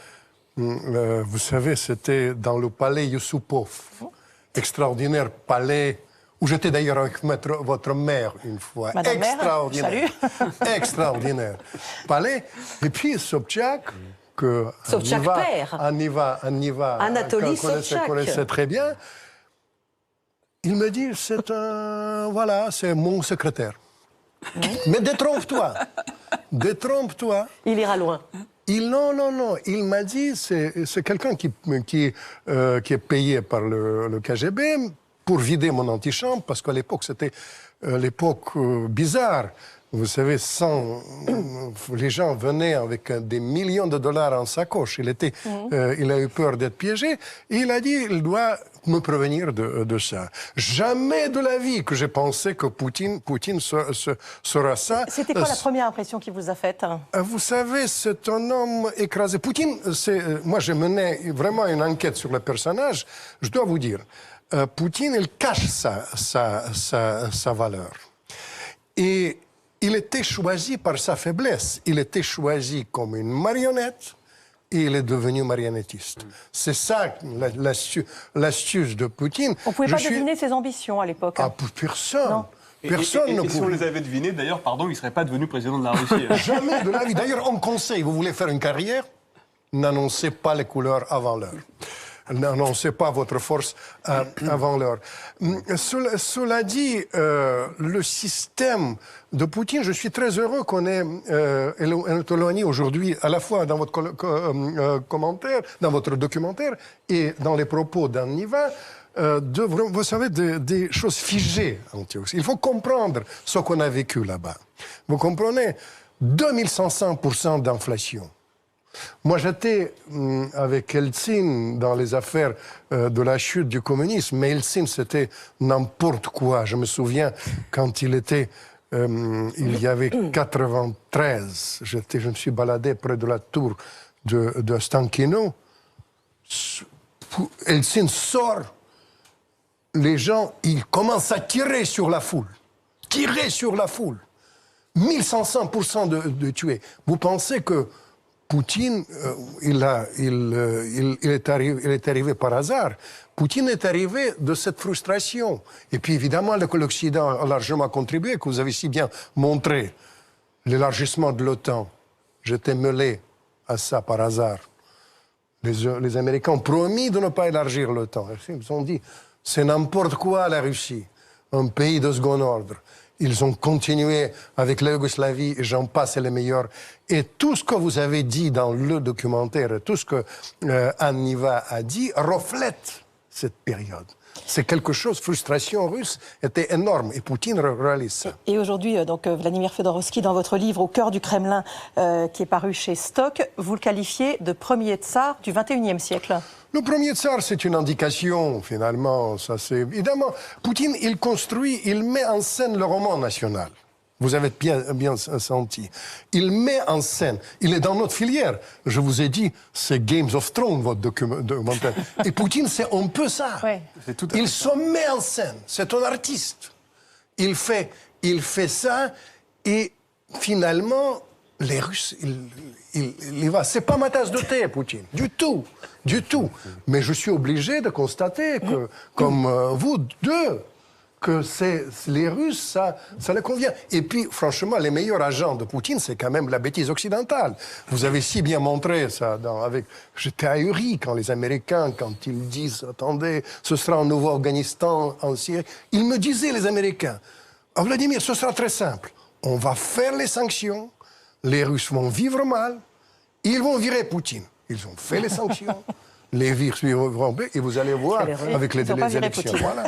vous savez, c'était dans le palais Yusupov, extraordinaire palais, où j'étais d'ailleurs avec votre mère une fois. Madame extraordinaire. Mère, salut. Extraordinaire. Palais. Et puis Sobchak que Anatoly connaissait très bien. Il me dit, c'est mon secrétaire. Mais détrompe-toi. Détrompe-toi. Il ira loin. Non. Il m'a dit, c'est quelqu'un qui est payé par le KGB pour vider mon antichambre, parce qu'à l'époque, c'était l'époque bizarre. Vous savez, les gens venaient avec des millions de dollars en sacoche. Il a eu peur d'être piégé. Et il a dit, il doit me prévenir de ça. Jamais de la vie que j'ai pensé que Poutine sera ça. C'était quoi la première impression qu'il vous a faite? Vous savez, c'est un homme écrasé. Poutine, moi j'ai mené vraiment une enquête sur le personnage. Je dois vous dire, Poutine, il cache sa valeur. Et il était choisi par sa faiblesse. Il était choisi comme une marionnette et il est devenu marionnettiste. C'est ça l'astuce de Poutine. On ne pouvait pas deviner ses ambitions à l'époque. Ah, personne. Non. Personne ne pouvait. Si on les avait devinées, d'ailleurs, il ne serait pas devenu président de la Russie. Jamais de la vie. D'ailleurs, on conseille, vous voulez faire une carrière, n'annoncez pas les couleurs avant l'heure. N'annoncez pas votre force avant l'heure. Cela dit, le système de Poutine, je suis très heureux qu'on ait éloigné aujourd'hui, à la fois dans votre commentaire, dans votre documentaire et dans les propos d'Anniva, vous savez, des choses figées en Turquie. Il faut comprendre ce qu'on a vécu là-bas. Vous comprenez, 2500% d'inflation. Moi, j'étais avec Eltsine dans les affaires de la chute du communisme, mais Eltsine, c'était n'importe quoi. Je me souviens, quand il y avait 93, je me suis baladé près de la tour de Stankino. Eltsine sort, les gens, ils commencent à tirer sur la foule. Tirer sur la foule. 1500% de tués. Vous pensez que Poutine, il est arrivé par hasard. Poutine est arrivé de cette frustration. Et puis évidemment, l'Occident a largement contribué, que vous avez si bien montré. L'élargissement de l'OTAN. J'étais mêlé à ça par hasard. Les Américains ont promis de ne pas élargir l'OTAN. Ils ont dit, c'est n'importe quoi la Russie, un pays de second ordre. Ils ont continué avec la Yougoslavie, et j'en passe, c'est les meilleurs. Et tout ce que vous avez dit dans le documentaire, tout ce que Anniva a dit, reflète cette période. C'est quelque chose, frustration russe était énorme, et Poutine réalise ça. Et aujourd'hui, donc Vladimir Fedorovski, dans votre livre « Au cœur du Kremlin », qui est paru chez Stock, vous le qualifiez de premier tsar du XXIe siècle. Le premier tsar, c'est une indication, finalement. Ça, c'est évidemment. Poutine, il met en scène le roman national. Vous avez bien senti. Il met en scène. Il est dans notre filière. Je vous ai dit, c'est Games of Thrones, votre documentaire. Et Poutine, c'est un peu ça. Ouais. Il se met en scène. C'est un artiste. Il fait ça et finalement, les Russes, il va. C'est pas ma tasse de thé, Poutine. Du tout. Mais je suis obligé de constater que, comme vous deux, que les Russes, ça les convient. Et puis, franchement, les meilleurs agents de Poutine, c'est quand même la bêtise occidentale. Vous avez si bien montré ça. J'étais ahuri quand les Américains, quand ils disent « Attendez, ce sera un nouveau Afghanistan en Syrie », ils me disaient, les Américains, « Vladimir, ce sera très simple. On va faire les sanctions, les Russes vont vivre mal, ils vont virer Poutine. » Ils ont fait les sanctions. Les virus vont et vous allez voir avec les élections. Voilà.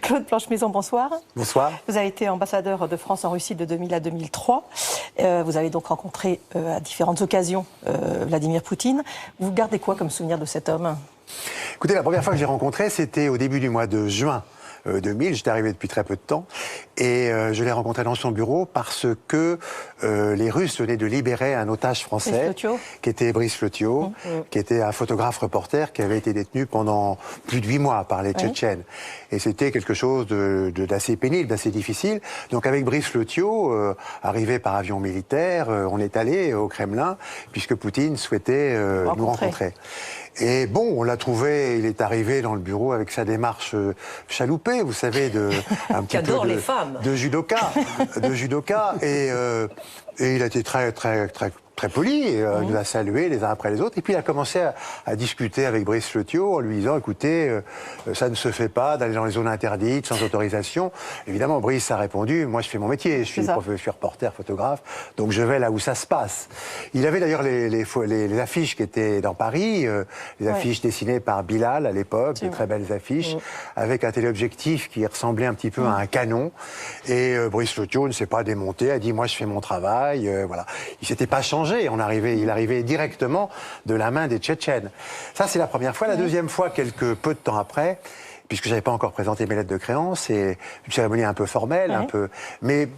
Claude Planche-Maison, bonsoir. Bonsoir. Vous avez été ambassadeur de France en Russie de 2000 à 2003. Vous avez donc rencontré à différentes occasions Vladimir Poutine. Vous gardez quoi comme souvenir de cet homme? Écoutez, la première fois que j'ai rencontré, c'était au début du mois de juin 2000. J'étais arrivé depuis très peu de temps. Et je l'ai rencontré dans son bureau parce que les Russes venaient de libérer un otage français qui était Brice Flotio, qui était un photographe-reporter qui avait été détenu pendant plus de 8 mois par les Tchétchènes. Et c'était quelque chose d'assez pénible, d'assez difficile. Donc avec Brice Flotio, arrivé par avion militaire, on est allé au Kremlin puisque Poutine souhaitait nous rencontrer. Et bon, on l'a trouvé, il est arrivé dans le bureau avec sa démarche chaloupée, vous savez, un petit peu de judoka, et il a été très très poli, il nous a salués les uns après les autres, et puis il a commencé à discuter avec Brice Le-Thiot en lui disant, écoutez, ça ne se fait pas d'aller dans les zones interdites sans autorisation. Évidemment, Brice a répondu, moi je fais mon métier, je suis reporter, photographe, donc je vais là où ça se passe. Il avait d'ailleurs les affiches qui étaient dans Paris, les affiches dessinées par Bilal à l'époque, des très belles affiches, avec un téléobjectif qui ressemblait un petit peu à un canon, et Brice Le-Thiot ne s'est pas démonté, a dit, moi je fais mon travail, voilà. Il s'était pas changé. Il arrivait directement de la main des Tchétchènes. Ça, c'est la première fois. La deuxième fois, peu de temps après, puisque j'avais pas encore présenté mes lettres de créance, c'est une cérémonie un peu formelle, un peu. Mais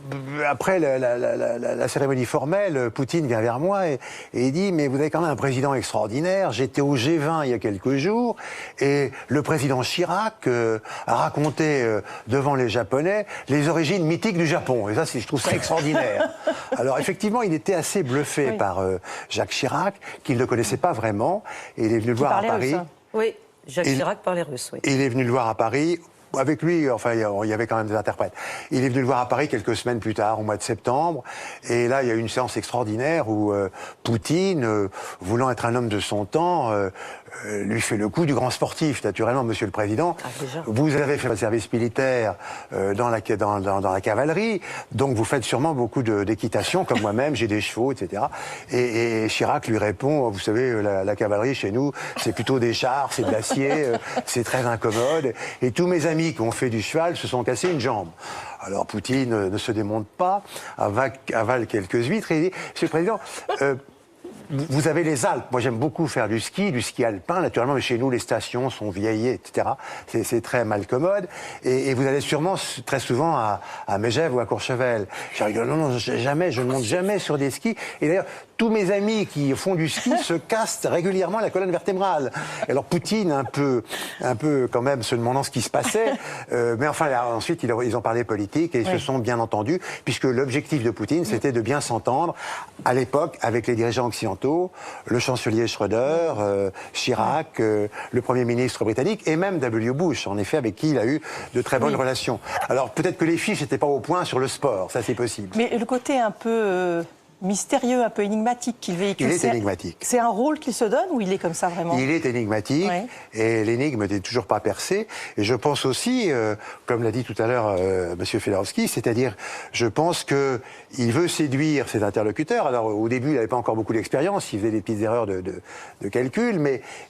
après la cérémonie formelle, Poutine vient vers moi et il dit, mais vous avez quand même un président extraordinaire. J'étais au G20 il y a quelques jours et le président Chirac a raconté devant les Japonais les origines mythiques du Japon. Et ça, je trouve ça extraordinaire. Alors effectivement, il était assez bluffé par Jacques Chirac, qu'il ne connaissait pas vraiment, et il est venu le voir à Paris. Oui. Jacques Chirac parlait russe, oui. Il est venu le voir à Paris. Avec lui, enfin, il y avait quand même des interprètes. Il est venu le voir à Paris quelques semaines plus tard, au mois de septembre. Et là, il y a eu une séance extraordinaire où Poutine, voulant être un homme de son temps, lui fait le coup du grand sportif. Naturellement, Monsieur le Président, vous avez fait votre service militaire dans la cavalerie, donc vous faites sûrement beaucoup d'équitation, comme moi-même, j'ai des chevaux, etc. Et Chirac lui répond, vous savez, la cavalerie chez nous, c'est plutôt des chars, c'est de l'acier, c'est très incommode. Et tous mes amis qui ont fait du cheval se sont cassés une jambe. Alors Poutine ne se démonte pas, avale quelques huîtres et dit, Monsieur le Président, vous avez les Alpes. Moi, j'aime beaucoup faire du ski alpin, naturellement, mais chez nous, les stations sont vieillies, etc. C'est très mal commode. Et vous allez sûrement très souvent à Megève ou à Courchevel. Je rigole, non, jamais, je ne monte jamais sur des skis. Et d'ailleurs, tous mes amis qui font du ski se cassent régulièrement la colonne vertébrale. Et alors Poutine, un peu quand même, se demandant ce qui se passait, mais enfin, là, ensuite, ils ont parlé politique et ils se sont bien entendus, puisque l'objectif de Poutine, c'était de bien s'entendre, à l'époque, avec les dirigeants occidentaux, le chancelier Schröder, Chirac, le Premier ministre britannique, et même W. Bush, en effet, avec qui il a eu de très bonnes relations. Alors, peut-être que les fiches n'étaient pas au point sur le sport, ça c'est possible. Mais le côté un peu mystérieux, un peu énigmatique qu'il véhicule. Il est énigmatique. C'est un rôle qu'il se donne ou il est comme ça vraiment? Il est énigmatique et l'énigme n'est toujours pas percée. Et je pense aussi, comme l'a dit tout à l'heure Monsieur Fedorovski, c'est-à-dire, je pense qu'il veut séduire ses interlocuteurs. Alors au début, il n'avait pas encore beaucoup d'expérience, il faisait des petites erreurs de calcul,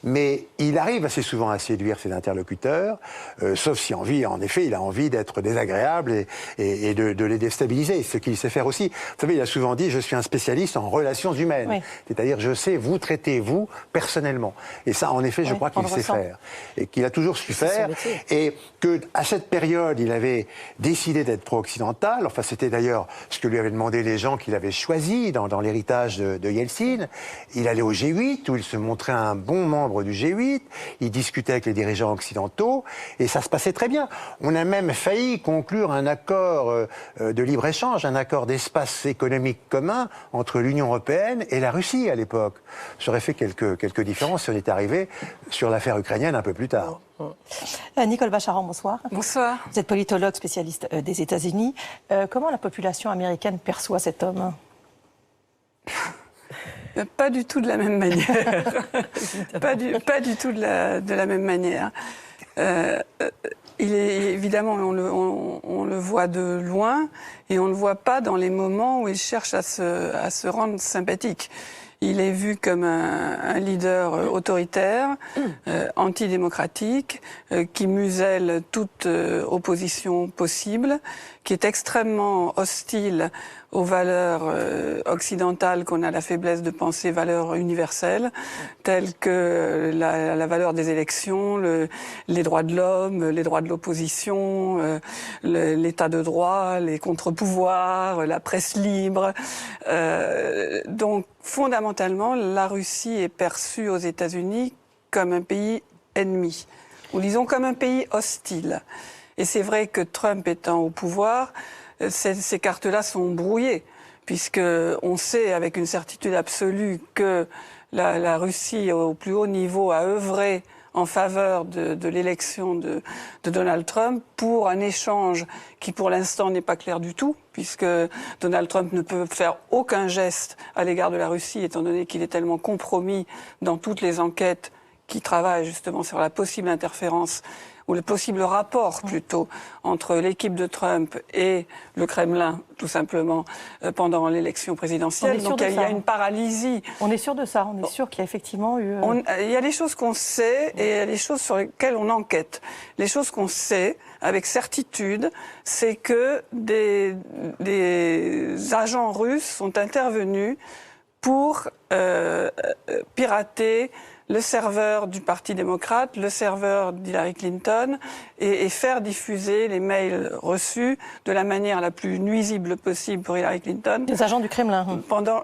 mais il arrive assez souvent à séduire ses interlocuteurs, sauf si en effet, il a envie d'être désagréable et de les déstabiliser, ce qu'il sait faire aussi. Vous savez, il a souvent dit, je suis un spécialiste en relations humaines. C'est-à-dire, je sais vous traiter, vous, personnellement. Et ça, en effet, je crois qu'il sait faire. Et qu'il a toujours su faire. Et qu'à cette période, il avait décidé d'être pro-occidental. Enfin, c'était d'ailleurs ce que lui avaient demandé les gens qu'il avait choisis dans l'héritage de Yeltsin. Il allait au G8, où il se montrait un bon membre du G8. Il discutait avec les dirigeants occidentaux. Et ça se passait très bien. On a même failli conclure un accord de libre-échange, un accord d'espace économique commun entre l'Union européenne et la Russie à l'époque. Ça aurait fait quelques différences si on était arrivé sur l'affaire ukrainienne un peu plus tard. Nicole Bacharan, bonsoir. Bonsoir. Vous êtes politologue spécialiste des États-Unis. Comment la population américaine perçoit cet homme? Pas du tout de la même manière. pas du tout de la même manière. Il est évidemment, on le voit de loin et on ne le voit pas dans les moments où il cherche à se rendre sympathique. Il est vu comme un leader autoritaire, antidémocratique, qui muselle toute opposition possible, qui est extrêmement hostile aux valeurs occidentales qu'on a la faiblesse de penser valeurs universelles, telles que la valeur des élections, les droits de l'homme, les droits de l'opposition, l'état de droit, les contre-pouvoirs, la presse libre. Donc, fondamentalement, la Russie est perçue aux États-Unis comme un pays ennemi, ou disons comme un pays hostile. Et c'est vrai que Trump étant au pouvoir, ces cartes-là sont brouillées, puisqu'on sait avec une certitude absolue que la Russie, au plus haut niveau, a œuvré en faveur de l'élection de Donald Trump pour un échange qui pour l'instant n'est pas clair du tout, puisque Donald Trump ne peut faire aucun geste à l'égard de la Russie, étant donné qu'il est tellement compromis dans toutes les enquêtes qui travaillent justement sur la possible interférence ou le possible rapport plutôt entre l'équipe de Trump et le Kremlin, tout simplement, pendant l'élection présidentielle. Donc il y a une paralysie. On est sûr de ça, on est sûr qu'il y a effectivement eu... Il y a des choses qu'on sait et il y a des choses sur lesquelles on enquête. Les choses qu'on sait avec certitude, c'est que des agents russes sont intervenus pour pirater le serveur du Parti démocrate, le serveur d'Hillary Clinton, et faire diffuser les mails reçus de la manière la plus nuisible possible pour Hillary Clinton. Les agents du Kremlin. Pendant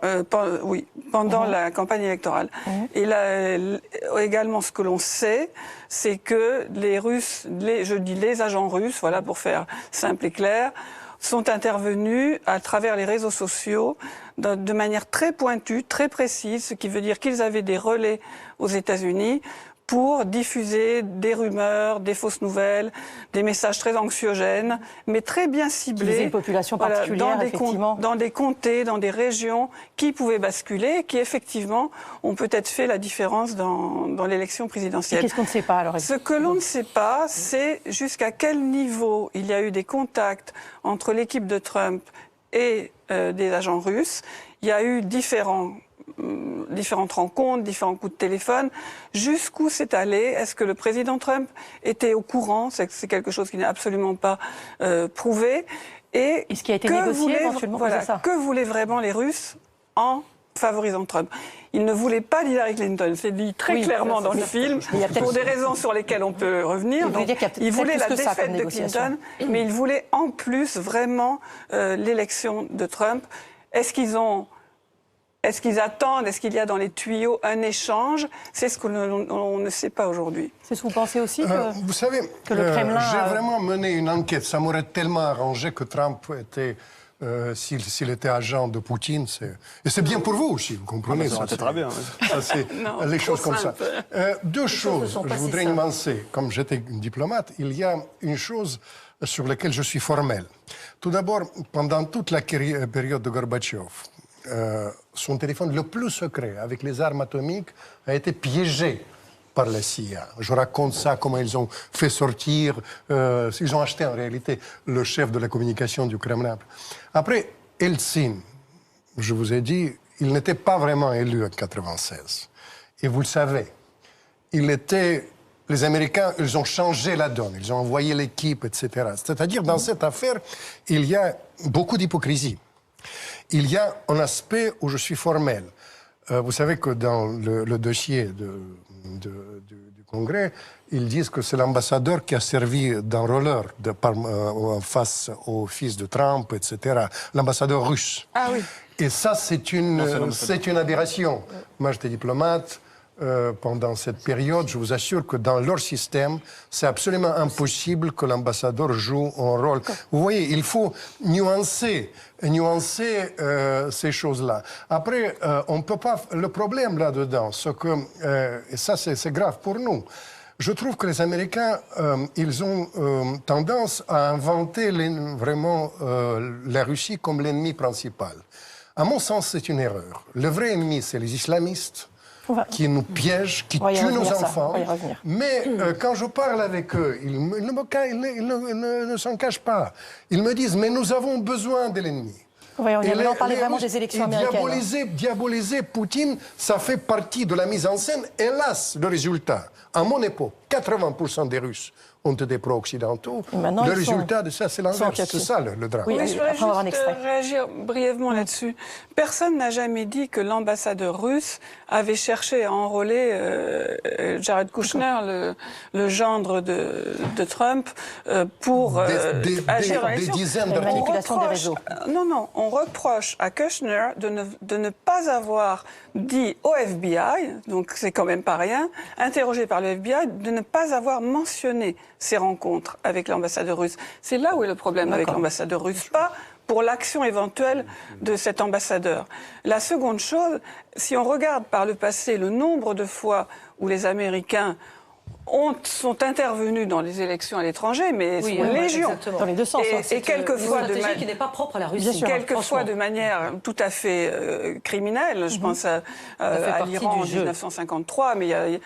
la campagne électorale. Et là, également, ce que l'on sait, c'est que les Russes, je dis les agents russes, voilà, pour faire simple et clair, sont intervenus à travers les réseaux sociaux de manière très pointue, très précise, ce qui veut dire qu'ils avaient des relais aux États-Unis pour diffuser des rumeurs, des fausses nouvelles, des messages très anxiogènes, mais très bien ciblés. Une population particulière, dans des comtés, dans des régions qui pouvaient basculer, qui effectivement ont peut-être fait la différence dans l'élection présidentielle. Et qu'est-ce qu'on ne sait pas alors? Ce que l'on ne sait pas, c'est jusqu'à quel niveau il y a eu des contacts entre l'équipe de Trump et des agents russes. Il y a eu différentes rencontres, différents coups de téléphone. Jusqu'où c'est allé? Est-ce que le président Trump était au courant? C'est quelque chose qui n'est absolument pas prouvé. Et ce qui a été négocié éventuellement, voilà, que voulaient vraiment les Russes en favorisant Trump? Ils ne voulaient pas d'Hillary Clinton, c'est dit très clairement dans le film, pour des raisons sur lesquelles on peut revenir. Ils voulaient la défaite de Clinton, mais ils voulaient en plus vraiment l'élection de Trump. Est-ce qu'ils attendent, est-ce qu'il y a dans les tuyaux un échange? C'est ce que l'on ne sait pas aujourd'hui. C'est ce que vous pensez aussi vous savez, que le Kremlin... j'ai vraiment mené une enquête. Ça m'aurait tellement arrangé que Trump était... s'il était agent de Poutine, et c'est bien pour vous aussi, vous comprenez? Ça très bien. Ça, c'est les choses comme ça. Deux choses, je voudrais nuancer. Comme j'étais diplomate, il y a une chose sur laquelle je suis formel. Tout d'abord, pendant toute la période de Gorbatchev, son téléphone le plus secret, avec les armes atomiques, a été piégé par la CIA. Je raconte ça, comment ils ont fait sortir, ils ont acheté en réalité le chef de la communication du Kremlin. Après, Eltsine, je vous ai dit, il n'était pas vraiment élu en 1996. Et vous le savez, les Américains, ils ont changé la donne, ils ont envoyé l'équipe, etc. C'est-à-dire, dans cette affaire, il y a beaucoup d'hypocrisie. Il y a un aspect où je suis formel. Vous savez que dans le dossier du Congrès, ils disent que c'est l'ambassadeur qui a servi d'enrôleur face au fils de Trump, etc. L'ambassadeur russe. Ah oui. Et ça, c'est une aberration. Moi, j'étais diplomate. Pendant cette période, je vous assure que dans leur système, c'est absolument impossible que l'ambassadeur joue un rôle. Vous voyez, il faut nuancer ces choses-là. Après, on peut pas. Le problème là-dedans, c'est que et ça, c'est grave pour nous. Je trouve que les Américains, ils ont tendance à inventer vraiment la Russie comme l'ennemi principal. À mon sens, c'est une erreur. Le vrai ennemi, c'est les islamistes, qui nous piègent, qui tuent nos enfants. Mais quand je parle avec eux, ils ne s'en cachent pas. Ils me disent, mais nous avons besoin de l'ennemi. On parlait vraiment des élections américaines. Diaboliser Poutine, ça fait partie de la mise en scène. Hélas, le résultat, à mon époque, 80% des Russes ont été pro-occidentaux. Le résultat de ça, c'est l'inverse. C'est ça le drame. Oui, je voudrais juste réagir brièvement là-dessus. Personne n'a jamais dit que l'ambassadeur russe avait cherché à enrôler Jared Kushner, le gendre de Trump, pour agir dans des dizaines d'articulations des réseaux. Non, on reproche à Kushner de ne pas avoir dit au FBI, donc c'est quand même pas rien, interrogé par le FBI, de ne pas avoir mentionné ces rencontres avec l'ambassadeur russe. C'est là où est le problème avec l'ambassadeur russe, pas pour l'action éventuelle de cet ambassadeur. La seconde chose, si on regarde par le passé le nombre de fois où les Américains sont intervenus dans les élections à l'étranger, mais sont légion. Dans les deux sens. Et quelquefois qui n'est pas propre à la Russie. Quelquefois de manière tout à fait criminelle. Je pense à l'Iran en 1953, mais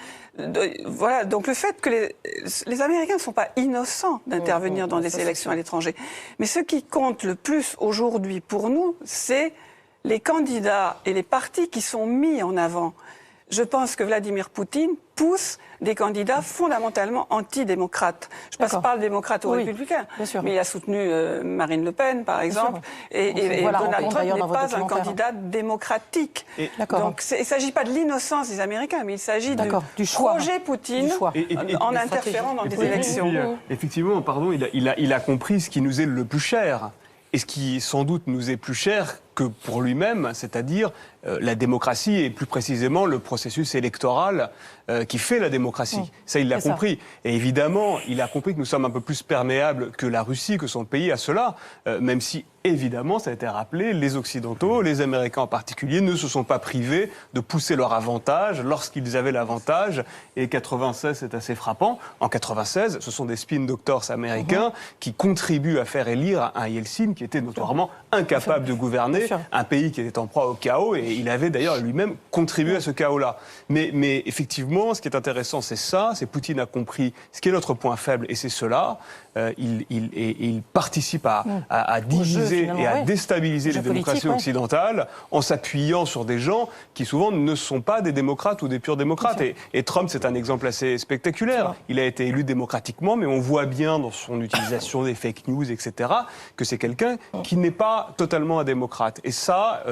voilà. Donc le fait que les Américains ne sont pas innocents d'intervenir dans des élections à l'étranger. Mais ce qui compte le plus aujourd'hui pour nous, c'est les candidats et les partis qui sont mis en avant. Je pense que Vladimir Poutine pousse des candidats fondamentalement antidémocrates. Je parle démocrate ou républicain, mais il a soutenu Marine Le Pen, par exemple, et Donald Trump n'est pas un candidat démocratique. Donc il ne s'agit pas de l'innocence des Américains, mais il s'agit du projet Poutine en interférant dans des élections. Effectivement, pardon, il a compris ce qui nous est le plus cher, et ce qui sans doute nous est plus cher que pour lui-même, c'est-à-dire la démocratie et plus précisément le processus électoral qui fait la démocratie. Ça, il l'a compris. Et évidemment, il a compris que nous sommes un peu plus perméables que la Russie, que son pays à cela, même si, évidemment, ça a été rappelé, les Occidentaux, les Américains en particulier, ne se sont pas privés de pousser leur avantage lorsqu'ils avaient l'avantage. Et 96, c'est assez frappant. En 96, ce sont des spin doctors américains qui contribuent à faire élire un Yeltsin qui était notoirement incapable de gouverner un pays qui était en proie au chaos, et il avait d'ailleurs lui-même contribué à ce chaos-là. Mais effectivement, ce qui est intéressant, c'est ça, c'est Poutine a compris ce qui est notre point faible, et c'est cela. Il participe à diviser et à déstabiliser les démocraties occidentales en s'appuyant sur des gens qui souvent ne sont pas des démocrates ou des purs démocrates. Et Trump, c'est un exemple assez spectaculaire. Il a été élu démocratiquement, mais on voit bien dans son utilisation des fake news, etc., que c'est quelqu'un qui n'est pas totalement un démocrate. Et ça,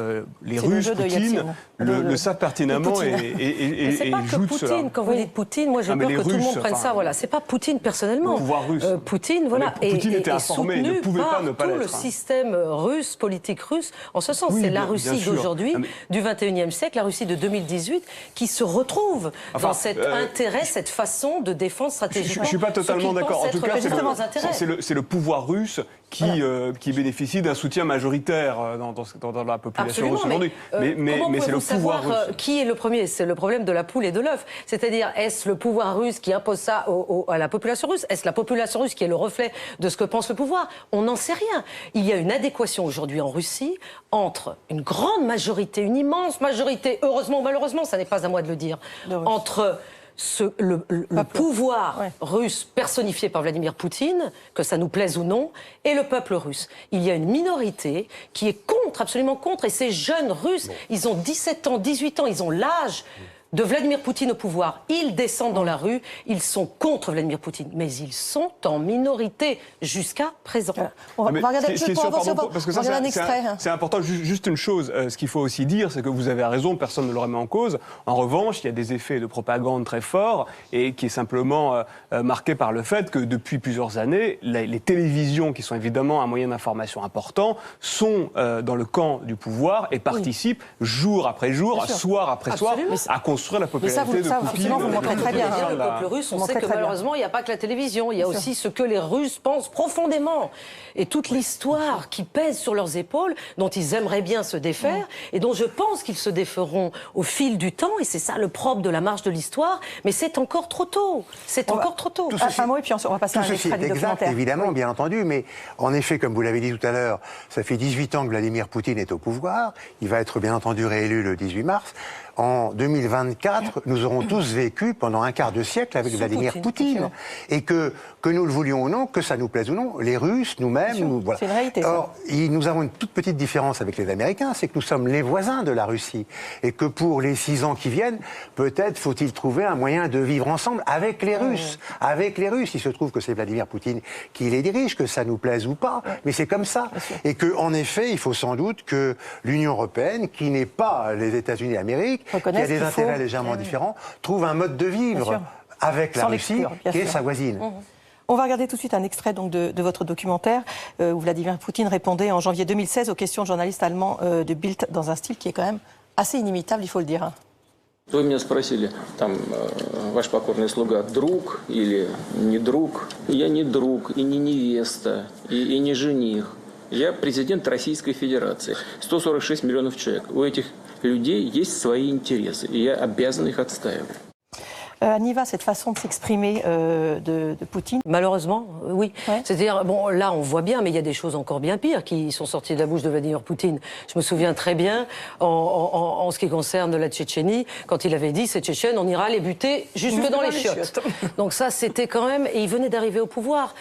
les Russes, Poutine, le savent pertinemment et jouent de cela. Quand vous dites Poutine, moi j'ai peur que tout le monde prenne ça. Voilà, c'est pas Poutine personnellement. Le pouvoir russe. Poutine, voilà, Poutine était informé, il ne pouvait pas ne pas l'être. Tout le système russe, politique russe, en ce sens, c'est la Russie d'aujourd'hui, du 21e siècle, la Russie de 2018, qui se retrouve dans cet intérêt, cette façon de défendre stratégiquement. Je ne suis pas totalement d'accord. En tout cas, c'est le pouvoir russe qui bénéficie d'un soutien majoritaire dans la population russe aujourd'hui. Mais c'est le pouvoir russe. Qui est le premier? C'est le problème de la poule et de l'œuf. C'est-à-dire, est-ce le pouvoir russe qui impose ça à la population russe? Est-ce la population russe qui est le reflet de ce que pense le pouvoir? On n'en sait rien. Il y a une adéquation aujourd'hui en Russie entre une grande majorité, une immense majorité, heureusement ou malheureusement, ça n'est pas à moi de le dire, entre le pouvoir russe personnifié par Vladimir Poutine, que ça nous plaise ou non, et le peuple russe. Il y a une minorité qui est contre, absolument contre, et ces jeunes Russes, ils ont 17 ans, 18 ans, ils ont l'âge de Vladimir Poutine au pouvoir. Ils descendent dans la rue, ils sont contre Vladimir Poutine, mais ils sont en minorité jusqu'à présent. On va regarder un extrait. C'est important, juste une chose, ce qu'il faut aussi dire, c'est que vous avez raison, personne ne le remet en cause. En revanche, il y a des effets de propagande très forts et qui est simplement marqué par le fait que depuis plusieurs années, les télévisions, qui sont évidemment un moyen d'information important, sont dans le camp du pouvoir et participent jour après jour, soir après soir, à construire la popularité de Poutine. Vous montrez très bien. Le peuple russe, on sait que malheureusement, il n'y a pas que la télévision. Il y a aussi ce que les Russes pensent profondément. Et toute l'histoire qui pèse sur leurs épaules, dont ils aimeraient bien se défaire, et dont je pense qu'ils se déferont au fil du temps. Et c'est ça le propre de la marche de l'histoire. Mais c'est encore trop tôt. C'est encore trop tôt. Un mot et puis on va passer à un extrait du documentaire. Évidemment, bien entendu. Mais en effet, comme vous l'avez dit tout à l'heure, ça fait 18 ans que Vladimir Poutine est au pouvoir. Il va être bien entendu réélu le 18 mars. En 2024, nous aurons tous vécu pendant un quart de siècle avec Vladimir Poutine. Et que nous le voulions ou non, que ça nous plaise ou non, les Russes, nous-mêmes, voilà. C'est une réalité. Or, nous avons une toute petite différence avec les Américains, c'est que nous sommes les voisins de la Russie. Et que pour les 6 ans qui viennent, peut-être faut-il trouver un moyen de vivre ensemble avec les Russes. Avec les Russes. Il se trouve que c'est Vladimir Poutine qui les dirige, que ça nous plaise ou pas, mais c'est comme ça. Et qu'en effet, il faut sans doute que l'Union européenne, qui n'est pas les États-Unis d'Amérique, qui a des intérêts légèrement différents, trouve un mode de vivre avec la Russie, qui est sa voisine. On va regarder tout de suite un extrait donc, de votre documentaire où Vladimir Poutine répondait en janvier 2016 aux questions de journalistes allemands de Bild dans un style qui est quand même assez inimitable, il faut le dire. Вы меня спросили, там, ваш покорный слуга, друг или не друг? Я не друг, и не невеста, и не жених. Я президент Российской Федерации. 146 миллионов человек. У этих людей есть свои интересы, и я обязан их отстаивать. Aniva, cette façon de s'exprimer de Poutine? Malheureusement, oui. Ouais. C'est-à-dire, bon, là, on voit bien, mais il y a des choses encore bien pires qui sont sorties de la bouche de Vladimir Poutine. Je me souviens très bien, en ce qui concerne la Tchétchénie, quand il avait dit, ces Tchétchènes, on ira les buter jusque dans les chiottes. Donc ça, c'était quand même... Et il venait d'arriver au pouvoir.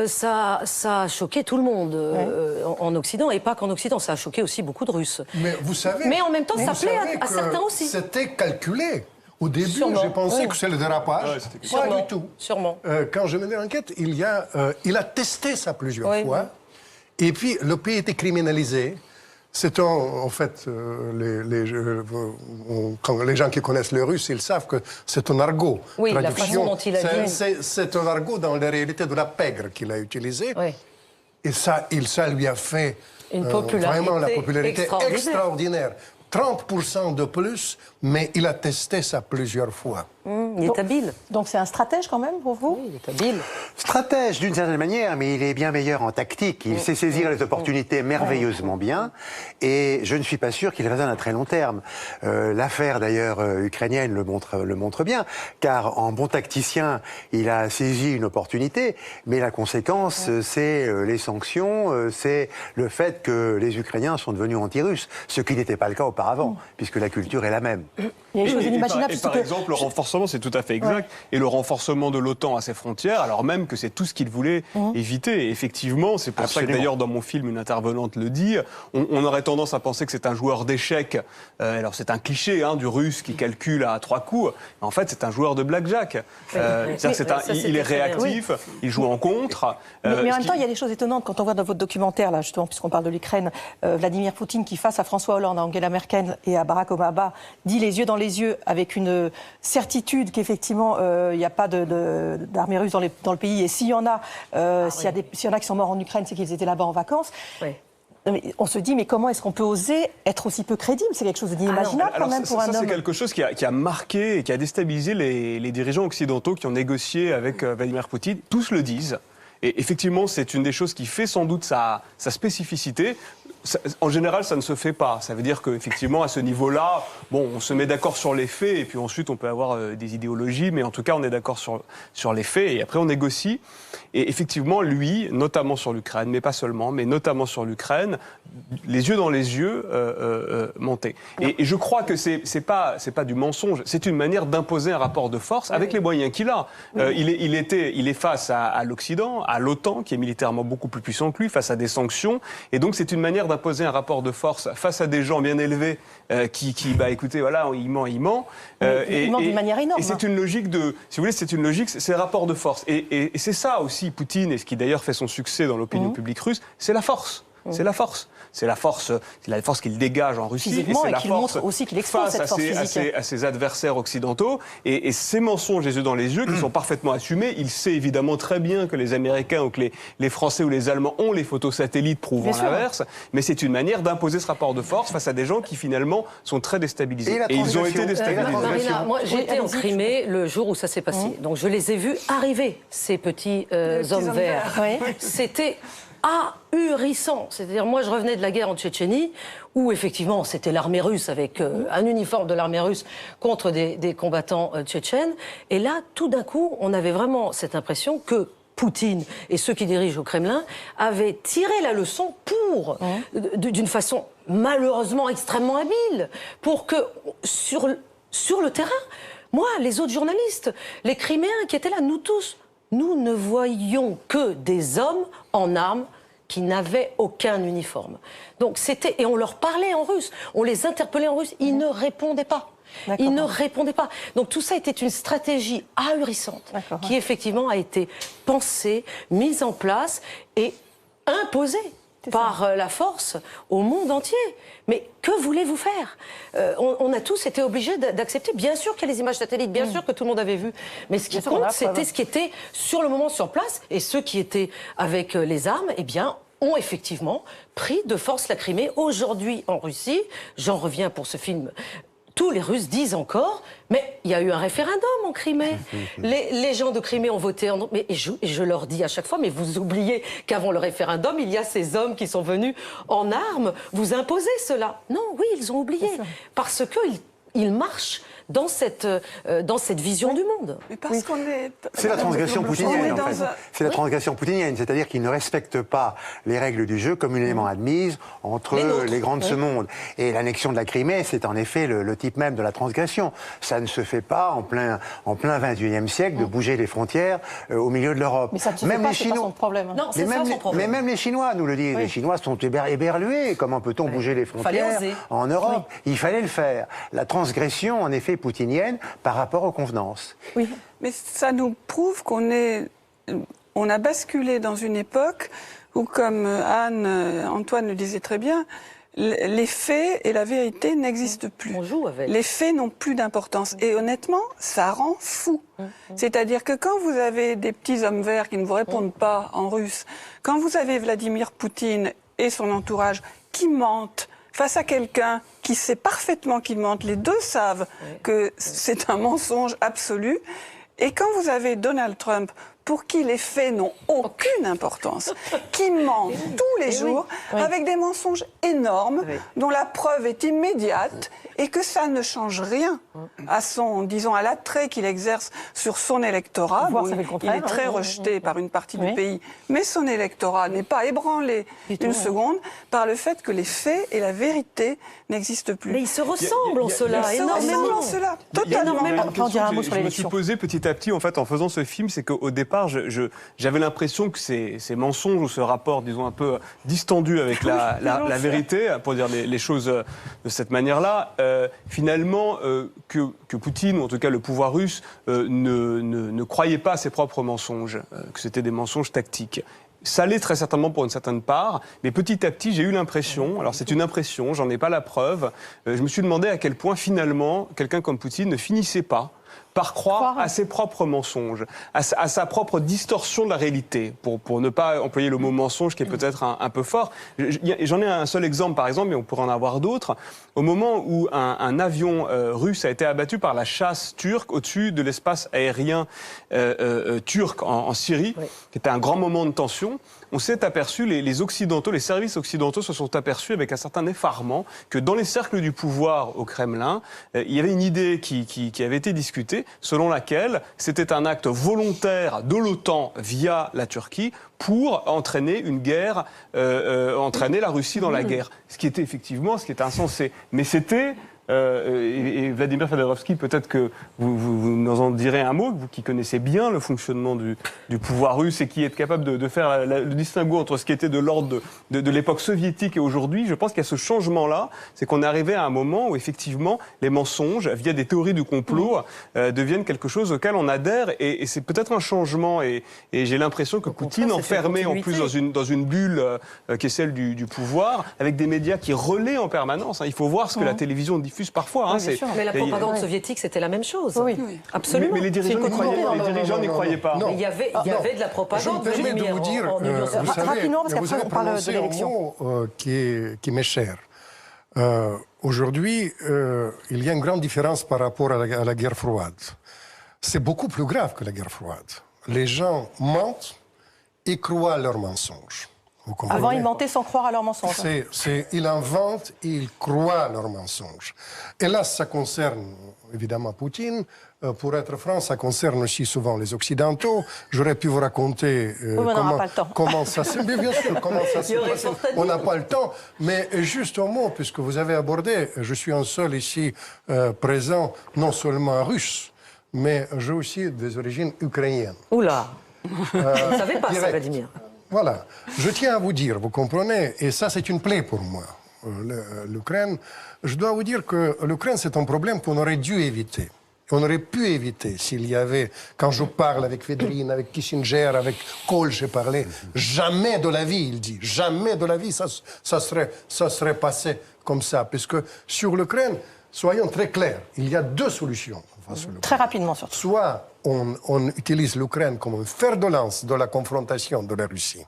Ça a choqué tout le monde en Occident, et pas qu'en Occident, ça a choqué aussi beaucoup de Russes. Mais vous savez... Mais en même temps, ça plaît à certains aussi. C'était calculé. Au début, j'ai pensé que c'est le dérapage. Pas du tout. Sûrement. Quand je menais l'enquête, il a testé ça plusieurs fois. Et puis, le pays était criminalisé. C'est en fait, quand les gens qui connaissent le russe, ils savent que c'est un argot. Oui, la façon dont il a dit. C'est un argot dans la réalité de la pègre qu'il a utilisé. Oui. Et ça lui a fait vraiment la popularité extraordinaire. 30% de plus, mais il a testé ça plusieurs fois. Il est habile. Donc c'est un stratège quand même pour vous? Oui, il est habile. Stratège d'une certaine manière, mais il est bien meilleur en tactique. Il sait saisir les opportunités merveilleusement bien. Et je ne suis pas sûr qu'il raisonne à très long terme. L'affaire d'ailleurs ukrainienne le montre bien, car en bon tacticien, il a saisi une opportunité, mais la conséquence, c'est les sanctions, c'est le fait que les Ukrainiens sont devenus anti-russes, ce qui n'était pas le cas auparavant, puisque la culture est la même. Il y a des choses inimaginables. Par exemple, le renforcement, c'est tout à fait exact, et le renforcement de l'OTAN à ses frontières, alors même que c'est tout ce qu'il voulait éviter. Et effectivement, c'est pour ça que d'ailleurs dans mon film, une intervenante le dit, on aurait tendance à penser que c'est un joueur d'échecs. Alors c'est un cliché du russe qui calcule à 3 coups. En fait, c'est un joueur de blackjack. Il est réactif, il joue en contre. Mais en même temps, il y a des choses étonnantes quand on voit dans votre documentaire, là, justement, puisqu'on parle de l'Ukraine, Vladimir Poutine qui, face à François Hollande, à Angela Merkel et à Barack Obama, dit les yeux dans les yeux avec une certitude qu'effectivement il n'y a pas d'armée russe dans le pays, et s'il y en a, s'il y en a qui sont morts en Ukraine, c'est qu'ils étaient là-bas en vacances. On se dit, mais comment est-ce qu'on peut oser être aussi peu crédible? C'est quelque chose d'inimaginable quand même pour un homme. C'est quelque chose qui a marqué et qui a déstabilisé les dirigeants occidentaux qui ont négocié avec Vladimir Poutine. Tous le disent. Et effectivement, c'est une des choses qui fait sans doute sa spécificité. En général, ça ne se fait pas. Ça veut dire qu'effectivement, à ce niveau-là, bon, on se met d'accord sur les faits, et puis ensuite, on peut avoir des idéologies, mais en tout cas, on est d'accord sur les faits, et après, on négocie. Et effectivement, lui, notamment sur l'Ukraine, mais pas seulement, mais notamment sur l'Ukraine, les yeux dans les yeux, montait. Et je crois que c'est pas du mensonge, c'est une manière d'imposer un rapport de force avec les moyens qu'il a. Il est face à l'Occident, à l'OTAN, qui est militairement beaucoup plus puissant que lui, face à des sanctions, et donc c'est une manière d'imposer un rapport de force face à des gens bien élevés qui écoutez, voilà, il ment. Il ment d'une manière énorme. Et c'est une logique si vous voulez, c'est un rapport de force. Et c'est ça aussi, Poutine, et ce qui d'ailleurs fait son succès dans l'opinion publique russe, c'est la force. C'est la force. C'est la force qu'il dégage en Russie. Physiquement, et c'est la force montre aussi qu'il expose cette force physique. À ses adversaires occidentaux. Et ces mensonges les yeux dans les yeux, qui sont parfaitement assumés, il sait évidemment très bien que les Américains ou que les Français ou les Allemands ont les photos satellites prouvant l'inverse. Mais c'est une manière d'imposer ce rapport de force face à des gens qui finalement sont très déstabilisés. Et ils ont été déstabilisés. Marina, moi j'étais en Crimée le jour où ça s'est passé. Donc je les ai vus arriver, ces petits hommes verts. C'était ahurissant. C'est-à-dire, moi, je revenais de la guerre en Tchétchénie, où, effectivement, c'était l'armée russe, avec un uniforme de l'armée russe contre des combattants tchétchènes. Et là, tout d'un coup, on avait vraiment cette impression que Poutine et ceux qui dirigent au Kremlin avaient tiré la leçon d'une façon malheureusement extrêmement habile, pour que, sur le terrain, moi, les autres journalistes, les Criméens qui étaient là, nous tous, nous ne voyions que des hommes en armes qui n'avaient aucun uniforme. Donc et on leur parlait en russe, on les interpellait en russe, ils ne répondaient pas. Ils ne répondaient pas. Donc tout ça était une stratégie ahurissante qui effectivement a été pensée, mise en place et imposée par la force au monde entier. Mais que voulez-vous faire? On a tous été obligés d'accepter. Bien sûr qu'il y a les images satellites, bien sûr que tout le monde avait vu. Mais ce qui compte, c'était ce qui était sur le moment sur place. Et ceux qui étaient avec les armes, eh bien, ont effectivement pris de force la Crimée. Aujourd'hui, en Russie, j'en reviens pour ce film, tous les Russes disent encore, mais il y a eu un référendum en Crimée. Les gens de Crimée ont voté. Et je leur dis à chaque fois, mais vous oubliez qu'avant le référendum, il y a ces hommes qui sont venus en armes. Vous imposez cela. Non, oui, ils ont oublié. Parce qu'ils marchent dans cette vision du monde. Mais parce qu'on est... C'est la transgression poutinienne, en fait. C'est la transgression poutinienne, c'est-à-dire qu'il ne respecte pas les règles du jeu communément admises entre les grands de ce monde. Et l'annexion de la Crimée, c'est en effet le type même de la transgression. Ça ne se fait pas en plein 21e siècle de bouger les frontières au milieu de l'Europe. Mais ça ne se fait pas, c'est pas son problème. Non, c'est ça son problème. Mais même les Chinois nous le disent. Les Chinois sont éberlués. Comment peut-on bouger les frontières en Europe? Il fallait le faire. La transgression, en effet, poutinienne par rapport aux convenances. Oui, mais ça nous prouve qu'on a basculé dans une époque où, comme Antoine le disait très bien, les faits et la vérité n'existent plus. On joue avec. Les faits n'ont plus d'importance. Et honnêtement, ça rend fou. C'est-à-dire que quand vous avez des petits hommes verts qui ne vous répondent pas en russe, quand vous avez Vladimir Poutine et son entourage qui mentent face à quelqu'un qui sait parfaitement qu'il mente, les deux savent que c'est un mensonge absolu, et quand vous avez Donald Trump, pour qui les faits n'ont aucune importance, qui ment tous les jours, avec des mensonges énormes, dont la preuve est immédiate, et que ça ne change rien à à l'attrait qu'il exerce sur son électorat. Bon, il est très rejeté par une partie du pays, mais son électorat n'est pas ébranlé une seconde par le fait que les faits et la vérité n'existent plus. Mais ils se ressemblent en cela, énormément. Totalement. Je me suis posé petit à petit, en fait, en faisant ce film, c'est qu'au départ, j'avais l'impression que ces mensonges ou ce rapport, disons, un peu distendu avec la vérité, pour dire les choses de cette manière-là, finalement, que Poutine, ou en tout cas le pouvoir russe, ne croyait pas à ses propres mensonges, que c'était des mensonges tactiques. Ça l'est très certainement pour une certaine part, mais petit à petit, j'ai eu l'impression, alors c'est une impression, j'en ai pas la preuve, je me suis demandé à quel point finalement, quelqu'un comme Poutine ne finissait pas par croire à ses propres mensonges, à sa propre distorsion de la réalité, pour ne pas employer le mot mensonge qui est peut-être un peu fort. J'en ai un seul exemple, par exemple, mais on pourrait en avoir d'autres. Au moment où un avion russe a été abattu par la chasse turque au-dessus de l'espace aérien turc en Syrie, qui était un grand moment de tension, on s'est aperçu, les Occidentaux, les services occidentaux se sont aperçus avec un certain effarement que dans les cercles du pouvoir au Kremlin, il y avait une idée qui avait été discutée, selon laquelle c'était un acte volontaire de l'OTAN via la Turquie pour entraîner une guerre, entraîner la Russie dans la guerre. Ce qui était effectivement, ce qui était insensé. Mais c'était... et Vladimir Fedorovski, peut-être que vous nous en direz un mot, vous qui connaissez bien le fonctionnement du pouvoir russe et qui êtes capable de faire le distinguo entre ce qui était de l'ordre de l'époque soviétique et aujourd'hui. Je pense qu'il y a ce changement-là, c'est qu'on est arrivé à un moment où effectivement les mensonges, via des théories du complot, deviennent quelque chose auquel on adhère et c'est peut-être un changement et j'ai l'impression que Poutine, enfermé en plus dans une bulle qui est celle du pouvoir, avec des médias qui relaient en permanence, il faut voir ce que la télévision diffuse parfois. Mais la propagande soviétique, c'était la même chose. Oui. Absolument. Mais les dirigeants n'y croyaient pas. Mais il y avait de la propagande. Je me permets de vous dire, vous savez, vous avez prononcé un mot qui m'est cher. Aujourd'hui, il y a une grande différence par rapport à la guerre froide. C'est beaucoup plus grave que la guerre froide. Les gens mentent et croient à leurs mensonges. Avant, ils mentaient sans croire à leurs mensonges. Ils inventent et ils croient à leurs mensonges. Et là, ça concerne évidemment Poutine. Pour être franc, ça concerne aussi souvent les Occidentaux. J'aurais pu vous raconter comment ça s'est... Bien sûr, comment ça s'est passé. On n'a pas le temps. Mais juste un mot, puisque vous avez abordé, je suis un seul ici présent, non seulement russe, mais j'ai aussi des origines ukrainiennes. Oula vous ne savez pas ça, Vladimir. Voilà. Je tiens à vous dire, vous comprenez, et ça c'est une plaie pour moi, l'Ukraine. Je dois vous dire que l'Ukraine c'est un problème qu'on aurait dû éviter. On aurait pu éviter s'il y avait, quand je parle avec Védrine, avec Kissinger, avec Kohl, j'ai parlé, jamais de la vie, il dit, jamais de la vie ça serait passé comme ça. Puisque sur l'Ukraine, soyons très clairs, il y a deux solutions. Très rapidement surtout. Soit on utilise l'Ukraine comme un fer de lance de la confrontation de la Russie.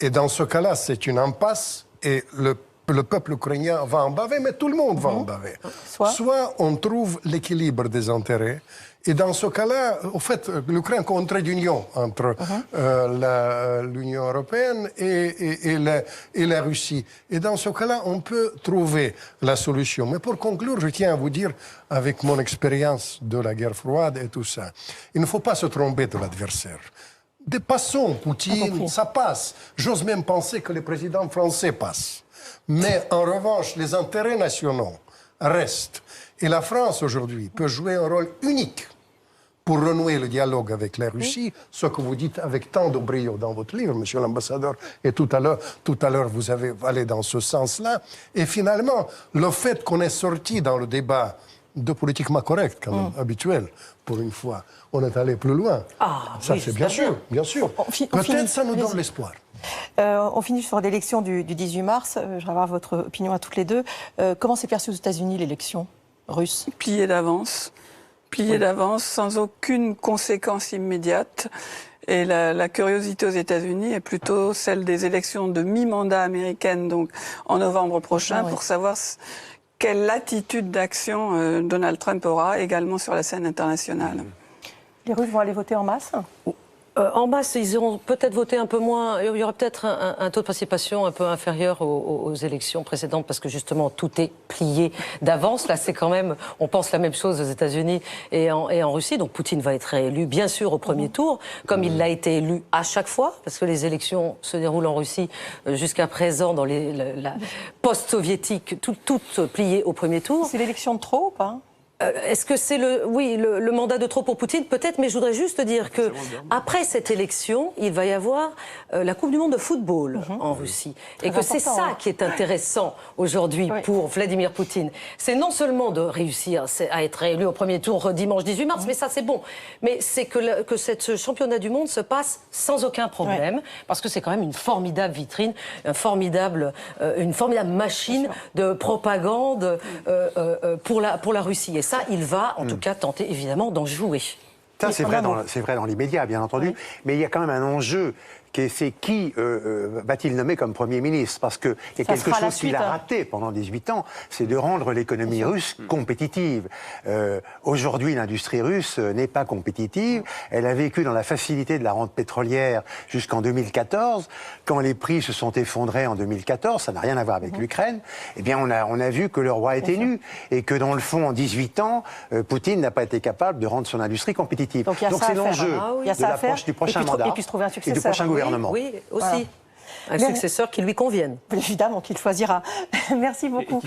Et dans ce cas-là, c'est une impasse et le peuple ukrainien va en baver, mais tout le monde va en baver. Soit on trouve l'équilibre des intérêts Et dans ce cas-là, au fait, l'Ukraine est un trait d'union entre l'Union européenne et la Russie. Et dans ce cas-là, on peut trouver la solution. Mais pour conclure, je tiens à vous dire, avec mon expérience de la guerre froide et tout ça, il ne faut pas se tromper de l'adversaire. Dépassons Poutine, ça passe. J'ose même penser que les présidents français passent. Mais en revanche, les intérêts nationaux restent. Et la France, aujourd'hui, peut jouer un rôle unique pour renouer le dialogue avec la Russie, ce que vous dites avec tant de brio dans votre livre, monsieur l'ambassadeur, et tout à l'heure, vous avez allé dans ce sens-là. Et finalement, le fait qu'on est sorti dans le débat de politiquement correct, quand même, habituel, pour une fois, on est allé plus loin. Ah, ça, oui, c'est bien sûr, bien sûr. Peut-être ça nous donne l'espoir. On finit sur l'élection du 18 mars. Je vais avoir votre opinion à toutes les deux. Comment s'est perçue aux États-Unis l'élection russe? Pliée d'avance. Pliée d'avance, sans aucune conséquence immédiate. Et la curiosité aux États-Unis est plutôt celle des élections de mi-mandat américaines, donc en novembre prochain, pour savoir quelle attitude d'action Donald Trump aura également sur la scène internationale. Les Russes vont aller voter en masse? En masse, ils iront peut-être voter un peu moins. Il y aura peut-être un taux de participation un peu inférieur aux élections précédentes parce que justement tout est plié d'avance. Là, c'est quand même, on pense la même chose aux États-Unis et en Russie. Donc Poutine va être réélu, bien sûr, au premier tour, comme il l'a été élu à chaque fois, parce que les élections se déroulent en Russie jusqu'à présent dans la post-soviétique, toutes pliées au premier tour. C'est l'élection de trop ou pas? Est-ce que c'est le mandat de trop pour Poutine? Peut-être, mais je voudrais juste dire que après cette élection, il va y avoir la Coupe du Monde de football en Russie. Et que c'est ça qui est intéressant aujourd'hui pour Vladimir Poutine. C'est non seulement de réussir à être élu au premier tour dimanche 18 mars, mais ça c'est bon. Mais c'est que ce championnat du monde se passe sans aucun problème, parce que c'est quand même une formidable vitrine, une formidable machine de propagande pour la Russie. Et ça, il va en tout cas tenter évidemment d'en jouer. Ça, c'est vrai dans l'immédiat, bien entendu, mais il y a quand même un enjeu. C'est qui va-t-il nommer comme Premier ministre? Parce qu'il y a quelque chose qu'il a raté pendant 18 ans, c'est de rendre l'économie russe compétitive. Aujourd'hui, l'industrie russe n'est pas compétitive. Elle a vécu dans la facilité de la rente pétrolière jusqu'en 2014. Quand les prix se sont effondrés en 2014, ça n'a rien à voir avec l'Ukraine, eh bien on a vu que le roi était nu. Et que dans le fond, en 18 ans, Poutine n'a pas été capable de rendre son industrie compétitive. Donc c'est l'enjeu de l'approche du prochain mandat et du prochain gouvernement. Oui, aussi. Un successeur qui lui convienne. Évidemment, qu'il choisira. Merci beaucoup.